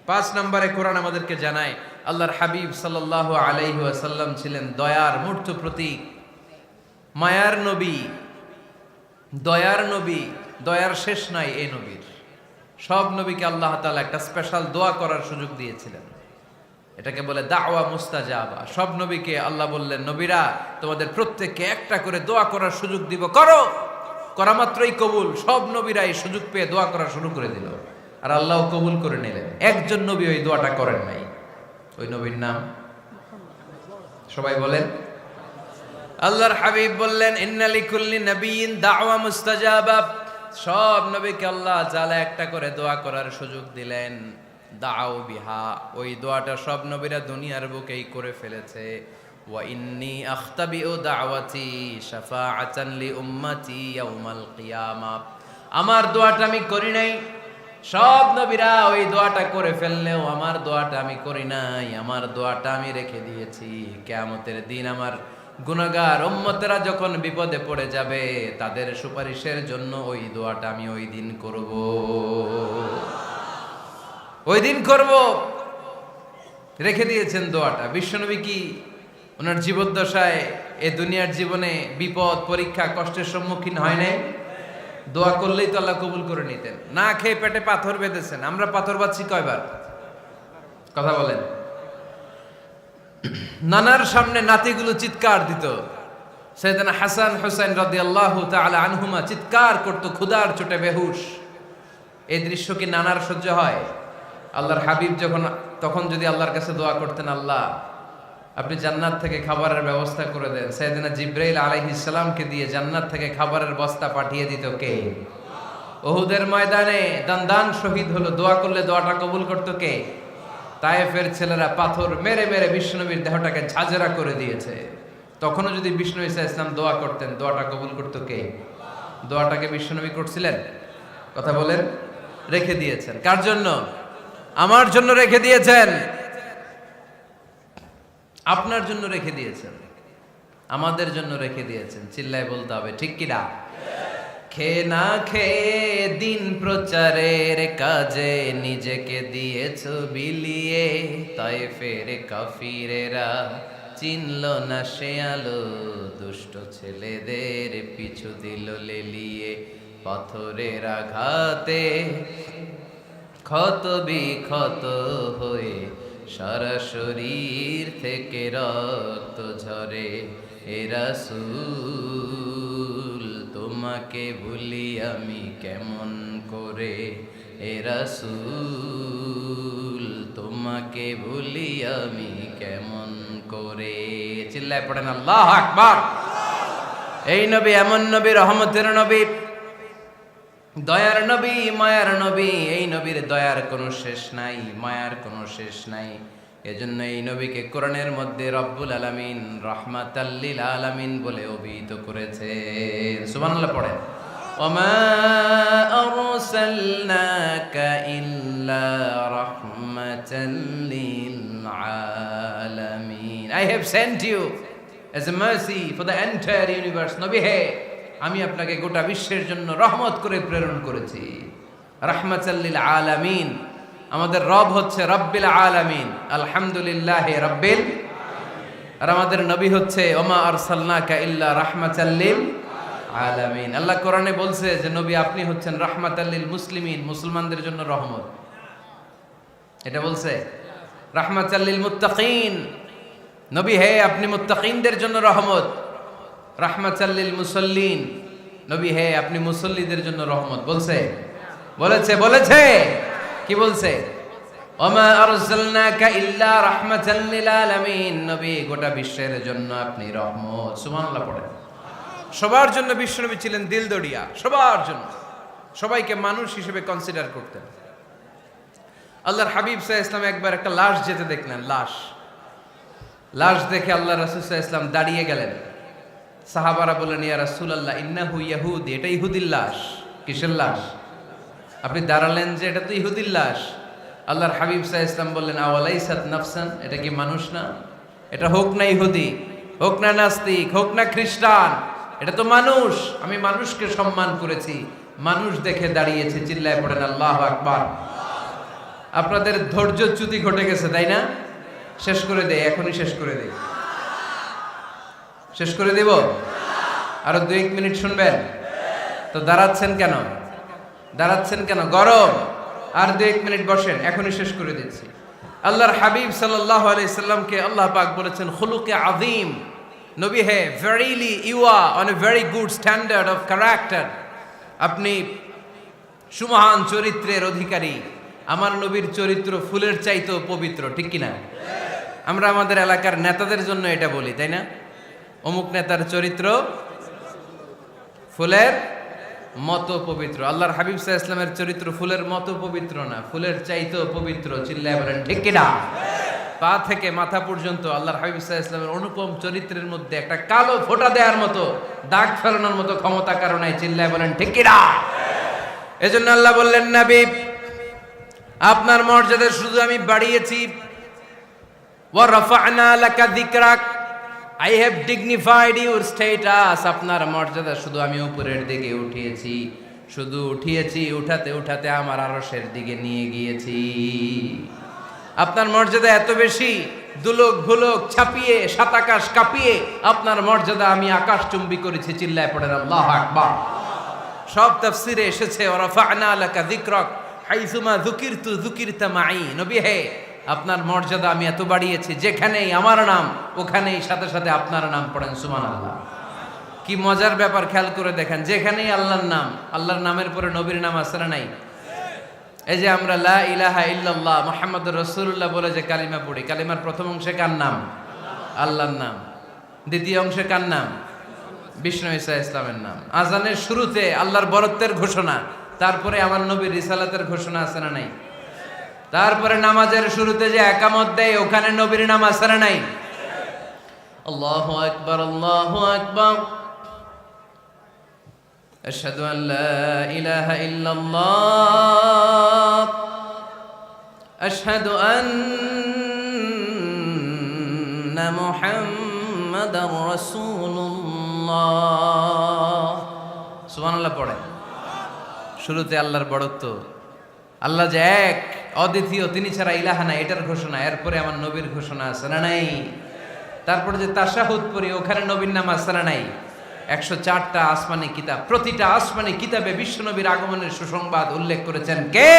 5 নম্বরে কোরআন আমাদেরকে জানায় আল্লাহর হাবিব সাল্লাল্লাহু আলাইহি ওয়াসাল্লাম ছিলেন দয়ার মূর্ত প্রতীক, মায়ার নবী, দয়ার নবী। দয়ার শেষ নাই এই নবীর। সব নবীকে আল্লাহ তাআলা একটা স্পেশাল দোয়া করার সুযোগ দিয়েছিলেন, এটাকে বলে দাওয়া মুস্তাজাবা। সব নবীকে আল্লাহ বললেন, নবীরা তোমাদের প্রত্যেককে একটা করে দোয়া করার সুযোগ দিব, করো। করা মাত্রই কবুল। সব নবীরা এই সুযোগ পেয়ে দোয়া করা শুরু করে দিল, আর আল্লাহ কবুল করে নিলেন। একজন নবী ওই দোয়াটা করেন নাই। ওই নবীর নাম সবাই বলেন। আল্লাহর হাবিব বললেন, ইন্না লিকুল্লি নাবিয়্যিন দাওয়া মুস্তাজাবা। সব নবীকে আল্লাহ তাআলা একটা করে দোয়া করার সুযোগ দিলেন। দাও বিহা, ওই দোয়াটা সব নবীরা দুনিয়ার বুকেই করে ফেলেছে। ওয়া ইন্নী আখতাবিউ দাওয়াতি শাফাআতান লি উম্মতি ইয়াউমাল কিয়ামা। আমার দোয়াটা আমি করি নাই, সব নবীরা ওই দোয়াটা করে ফেললেও আমার দোয়াটা আমি করি নাই। আমার দোয়াটা আমি রেখে দিয়েছি কিয়ামতের দিন আমার গুনাহগার উম্মতেরা যখন বিপদে পড়ে যাবে, তাদের সুপারিশের জন্য ওই দোয়াটা আমি ওই দিন করব, ওই দিন করব। রেখে দিয়েছেন দোয়াটা। বিশ্বনবী কি ওনার জীবদ্দশায় এ দুনিয়ার জীবনে বিপদ, পরীক্ষা, কষ্টের সম্মুখীন হয় নাই? দোয়া করলেই তো আল্লাহ কবুল করে নিতেন। না খেয়ে পেটে পাথর বেঁধেছেন, আমরা পাথর বাঁধছি কয়বার? কথা বলেন। নানার সামনে নাতিগুলো চিৎকার দিত, সাইয়েদনা হাসান হুসাইন রাদিয়াল্লাহু তাআলা আনহুমা চিৎকার করত ক্ষুধার চোটে বেহুশ। এই দৃশ্য কি নানার সহ্য হয়? আল্লাহর হাবিব তখন যদি আল্লাহর কাছে দোয়া করতেন, আল্লাহ আপনি জান্নাত থেকে খাবারের ব্যবস্থা করে দেন, সাইয়েদনা জিবরাইল আলাইহিস সালামকে দিয়ে জান্নাত থেকে খাবারের বস্তা পাঠিয়ে দিত কে? উহুদের ময়দানে দান শহীদ হলো, দোয়া করলে দোয়াটা কবুল করতো কে? তায়েফের ছেলেরা পাথর মেরে মেরে বিষ্ণুনবীর দেহটাকে ঝাঁঝরা করে দিয়েছে। তখনও যদি বিষ্ণু ঈসা ইসলাম দোয়া করতেন, দোয়াটা কবুল করতো কে? দোয়াটাকে বিষ্ণুনবী করছিলেন? কথা বলেন। রেখে দিয়েছেন কার জন্য? আমার জন্য রেখে দিয়েছেন, আপনার জন্য রেখে দিয়েছেন, আমাদের জন্য রেখে দিয়েছেন। চিল্লায় বলতে হবে ঠিক কিনা? খেয়ে না খেয়ে দিন প্রচারের কাজে নিজেকে দিয়েছ বিলিয়ে, তায়েফের কাফিরেরা চিনল না সে আলো, দুষ্ট ছেলেদের পিছু দিল লেলিয়ে। পাথরের আঘাতে ক্ষত বিক্ষত হয়ে সারা শরীর থেকে রক্ত ঝরে। এ রাসূল তোমাকে ভুলি আমি কেমন করে, এ রাসূল তোমাকে ভুলি আমি কেমন করে। চিল্লায় পড়েন আল্লাহু আকবার। এই নবী এমন নবী, রহমতের নবী, দয়ার নবী, মায়ার নবী। এই নবীর দয়ার কোনো শেষ নাই, মায়ার কোনো শেষ নাই। এজন্য এই নবীকে কোরআনের মধ্যে রব্বুল আলামিন রাহমাতাল লিল আলামিন বলে অভিহিত করেছে। সুবহানাল্লাহ পড়েন। ওমা আরসালনাকা ইল্লা রাহমাতাল লিল আলামিন। I have sent you as a mercy for the entire universe. নবী হে, আমি আপনাকে গোটা বিশ্বের জন্য রহমত করে প্রেরণ করেছি। রাহমাতাল লিল আলামিন। আমাদের রব হচ্ছে রব্বিল আলামিন, আলহামদুলিল্লাহি রাব্বিল। আর আমাদের নবী হচ্ছে ওমা আরসালনাকা ইল্লা রাহমাতাল লিল আলামিন। আল্লাহ কোরআনে বলছে যে নবী আপনি হচ্ছেন রাহমাতাল লিল মুসলিমিন, মুসলমানদের জন্য রহমত। এটা বলছে রাহমাতাল লিল মুত্তাকিন। নবী হে, আপনি মুত্তাকিনদের জন্য রহমত। রাহমাতাল লিল মুসাল্লিন। নবী হে, আপনি মুসল্লিদের জন্য রহমত। বলছে বলেছে কি বলছে? ওমা আরসালনাকা ইল্লা রাহমাতাল লিল আলামিন। নবী গোটা বিশ্বের জন্য আপনি রহমত। সুবহানাল্লাহ পড়েন। সবার জন্য বিশ্বনবী ছিলেন দিলদরিয়া, সবার জন্য, সবাইকে মানুষ হিসেবে কনসিডার করতেন। আল্লাহর হাবিব সাল্লাল্লাহু আলাইহি ওয়াসাল্লাম একবার একটা লাশ যেতে দেখলেন, লাশ দেখে আল্লাহ রাসূল সাল্লাল্লাহু আলাইহি ওয়াসাল্লাম দাঁড়িয়ে গেলেন। সাহাবারা বললেন, ইয়া রাসূলুল্লাহ ইন্নাহু ইয়াহুদি, এটা ইহুদির লাশ। কিসের লাশ? আপনি দাঁড়ালেন যে এটা তো ইহুদির লাশ। আল্লাহর হাবিব সাল্লাল্লাহু আলাইহি ওয়াসাল্লাম বললেন, আওয়ালাইসাত নাফসান, এটা কি মানুষ না? এটা হোক না ইহুদি, হোক না নাস্তিক, হোক না খ্রিস্টান, এটা তো মানুষ। আমি মানুষকে সম্মান করেছি, মানুষ দেখে দাঁড়িয়েছে। চিল্লায় পড়েন আল্লাহু আকবার। আপনাদের ধৈর্যচ্যুতি ঘটে গেছে, তাই না? শেষ করে দেই, এখনই শেষ করে দেই। শেষ করে দেব? আরো 2-1 মিনিট শুনবেন তো? দাঁড়াচ্ছেন কেন? গরম। আর 2-1 মিনিট বসেন, এখনই শেষ করে দিচ্ছি। আল্লাহর হাবিব সাল্লাল্লাহু আলাইহি সাল্লামকে আল্লাহ পাক বলেছেন খুলুকে আযীম। নবী হে, verily you are on a very good standard of character. আপনি সুমহান চরিত্রের অধিকারী। আমার নবীর চরিত্র ফুলের চাইতেও পবিত্র, ঠিক কিনা? আমরা আমাদের এলাকার নেতাদের জন্য এটা বলি, তাই না? অমুক নেতার চরিত্র ফুলের মতো পবিত্র। আল্লাহর হাবিব সাল্লাল্লাহু আলাইহি ওয়াসাল্লামের চরিত্র ফুলের মতো পবিত্র না, ফুলের চাইতেও পবিত্র। চিল্লায় বলেন ঠিক কিনা? পা থেকে মাথা পর্যন্ত আল্লাহর হাবিব সাল্লাল্লাহু আলাইহি ওয়াসাল্লামের অনুপম চরিত্রের মধ্যে একটা কালো ফোঁটা দেওয়ার মতো, দাগ ফেলানোর মতো ক্ষমতা কারো নাই। চিল্লায় বলেন ঠিক কিনা? এজন্য আল্লাহ বললেন, নবী আপনার মর্যাদা শুধু আমি বাড়িয়েছি, ওয়া রাফা'না লাকা যিকরাক, I have dignified your status. আপনার মর্যাদা শুধু আমি উপরের দিকে উঠিয়েছি, উঠাতে উঠাতে আমার আরশের দিকে নিয়ে গিয়েছি। আপনার মর্যাদা এত বেশি, দুলক ভুলক ছাপিয়ে, সাত আকাশ কাঁপিয়ে আপনার মর্যাদা আমি আকাশচুম্বী করেছি। চিল্লায় পড়েন আল্লাহু আকবার। সব তাফসিরে এসেছে ওয়ারাফা'না লাকা যিকরাক হাইসুমা যুকিরতু যুকিরতা মাই। নবী হে, আপনার মর্যাদা আমি এত বাড়িয়েছি, যেখানেই আমার নাম ওখানেই সাথে সাথে আপনার নাম পড়েন সুবহানাল্লাহ। কি মজার ব্যাপার, খেয়াল করে দেখেন, যেখানেই আল্লাহর নাম, আল্লাহর নামের পরে নবীর নাম আছে না নাই? এই যে আমরা লা ইলাহা ইল্লাল্লাহ মুহাম্মাদুর রাসূলুল্লাহ বলে যে কালিমা পড়ি, কালিমার প্রথম অংশে কার নাম? আল্লাহর নাম। দ্বিতীয় অংশে কার নাম? বিষ্ণু ঈসা ইসলামের নাম। আজানের শুরুতে আল্লাহর বরত্বের ঘোষণা, তারপরে আমার নবীর রিসালাতের ঘোষণা আছে না নাই? তারপরে নামাজের শুরুতে যে একামত দেয়, ওখানে নবীর নাম আছে না নাই? আল্লাহু আকবার, আল্লাহু আকবার, আশহাদু আন লা ইলাহা ইল্লাল্লাহ, আশহাদু আন্না মুহাম্মাদার রাসূলুল্লাহ। সুবহানাল্লাহ পড়েন। শুরুতে আল্লাহর বড়ত্ব, আল্লাহ যে এক অদ্বিতীয়, তিনি ছাড়া ইলাহা নাই, এটার ঘোষণা। এরপরে আমার নবীর ঘোষণা আছে না নাই? তারপরে যে তাশাহুদ পড়ি, ওখানে নবীর নাম আছে না নাই? 104টা আসমানি কিতাব, প্রতিটা আসমানি কিতাবে বিশ্ব নবীর আগমনের সুসংবাদ উল্লেখ করেছেন কে?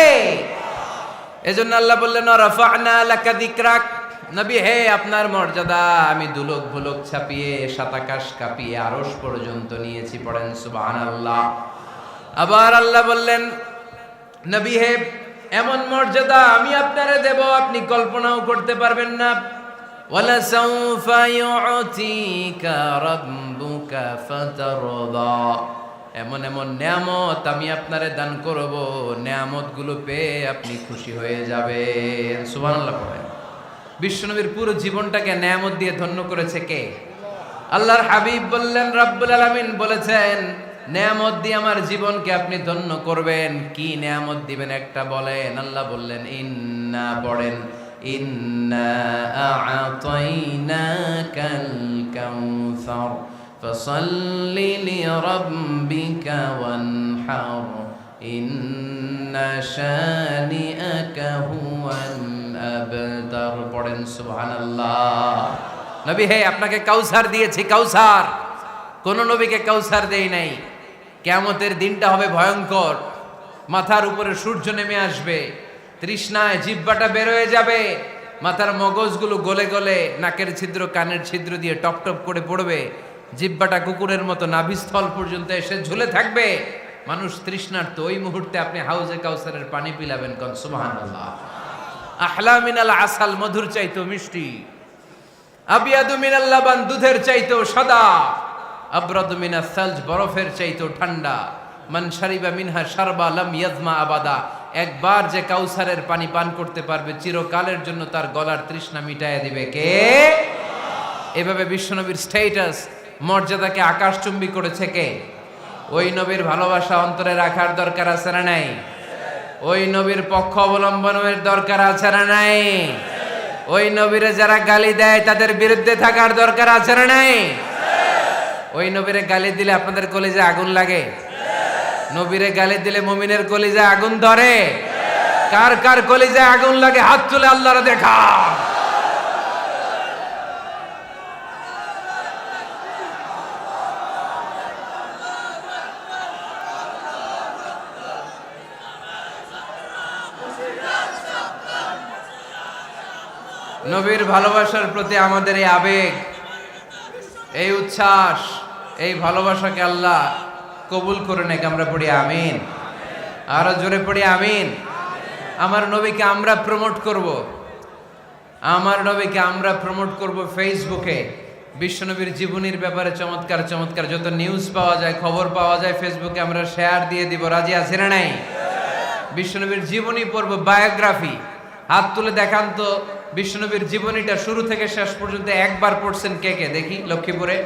এজন্য আল্লাহ বললেন রাফা'না লাকা যিকরাক, নবী হে, আপনার মর্যাদা আমি দুলক ভুলক ছাপিয়ে, সাতাকাশ কাঁপিয়ে আরশ পর্যন্ত নিয়েছি। পড়েন সুবহানাল্লাহ। আবার আল্লাহ বললেন, নবী হে, এমন মর্যাদা আমি আপনারে দেব আপনি কল্পনাও করতে পারবেন না। ওয়ালা সাউফা ইউতিকা রাব্বুকা ফাতারদা, এমন এমন নিয়ামত আমি আপনারে দান করব, নিয়ামতগুলো পেয়ে আপনি খুশি হয়ে যাবেন। সুবহানাল্লাহ পড়েন। বিশ্বনবীর পুরো জীবনটাকে নিয়ামত দিয়ে ধন্য করেছে কে? আল্লাহর হাবিব বললেন, রব্বুল আলামিন বলেছেন, নিয়ামত দিয়ে আমার জীবনকে আপনি ধন্য করবেন। কি নিয়ামত দিবেন একটা বলেন? আল্লাহ বললেন, ইন্না, পড়েন, ইন্না আ'তাইনাকাল কাউসার ফাসাল্লি লিরাব্বিকা ওয়ানহার ইন্না শানিআকা হুয়াল আবতার। পড়েন সুবহানাল্লাহ। নবী হে, আপনাকে কাউসার দিয়েছি, কাউসার। কোন নবীকে কাউসার দেই নাই। কিয়ামতের দিনটা হবে ভয়ঙ্কর, মাথার উপরে সূর্য নেমে আসবে, তৃষ্ণায় জিহ্বাটা বের হয়ে যাবে, মাথার মগজগুলো গলে গলে নাকের ছিদ্র কানের ছিদ্র দিয়ে টপ টপ করে পড়বে, জিহ্বাটা কুকুরের মতো নাভিস্থল পর্যন্ত এসে ঝুলে থাকবে। মানুষ তৃষ্ণার্ত। ওই মুহূর্তে আপনি হাউজে কাউসারের পানি পিলাবেন। কোন সুবহানাল্লাহ। আহলা মিনাল আসাল, মধুর চাইতো মিষ্টি, আবিয়াদু মিনাল লাবান, দুধের চাইতো সাদা, আবরাদু মিনাস সালজ, বরফের চাইতো ঠান্ডা, মান শারিবা মিনহা শারবা লাম ইয়াজমা আবাদা, একবার যে কাউসারের পানি পান করতে পারবে চিরকালের জন্য তার গলার তৃষ্ণা মিটাইয়া দিবে কে? এভাবে বিশ্বনবীর স্ট্যাটাস, মর্যাদাকে আকাশচুম্বী করেছে কে? ওই নবীর ভালোবাসা অন্তরে রাখার দরকার আছে না নাই? ওই নবীর পক্ষ অবলম্বনের দরকার আছে না নাই? ওই নবীরে যারা গালি দেয় তাদের বিরুদ্ধে থাকার দরকার আছে না নাই? ওই নবীরে গালি দিলে আপনাদের কলিজায় আগুন লাগে? নবীরে গালি দিলে মুমিনের কলিজায় আগুন ধরে? কার কার কলিজায় আগুন লাগে হাত তুলে আল্লাহরে দেখা। নবীর ভালোবাসার প্রতি আমাদের এই আবেগ, এই উচ্ছ্বাস, এই ভালোবাসাকে আল্লাহ কবুল করে নেক। আমরা পড়ি আমিন। আরো জোরে পড়ি আমিন। আমার নবীকে আমরা প্রমোট করব, আমার নবীকে আমরা প্রমোট করব ফেসবুকে। বিশ্বনবীর জীবনীর ব্যাপারে চমৎকার চমৎকার যত নিউজ পাওয়া যায়, খবর পাওয়া যায়, ফেসবুকে আমরা শেয়ার দিয়ে দিব। রাজি আছে না নাই? বিশ্বনবীর জীবনী পড়ব, বায়োগ্রাফি। হাত তুলে দেখান তো বিশ্বনবীর জীবনীটা শুরু থেকে শেষ পর্যন্ত একবার পড়ছেন কে কে, দেখি লক্ষ্মীপুরে।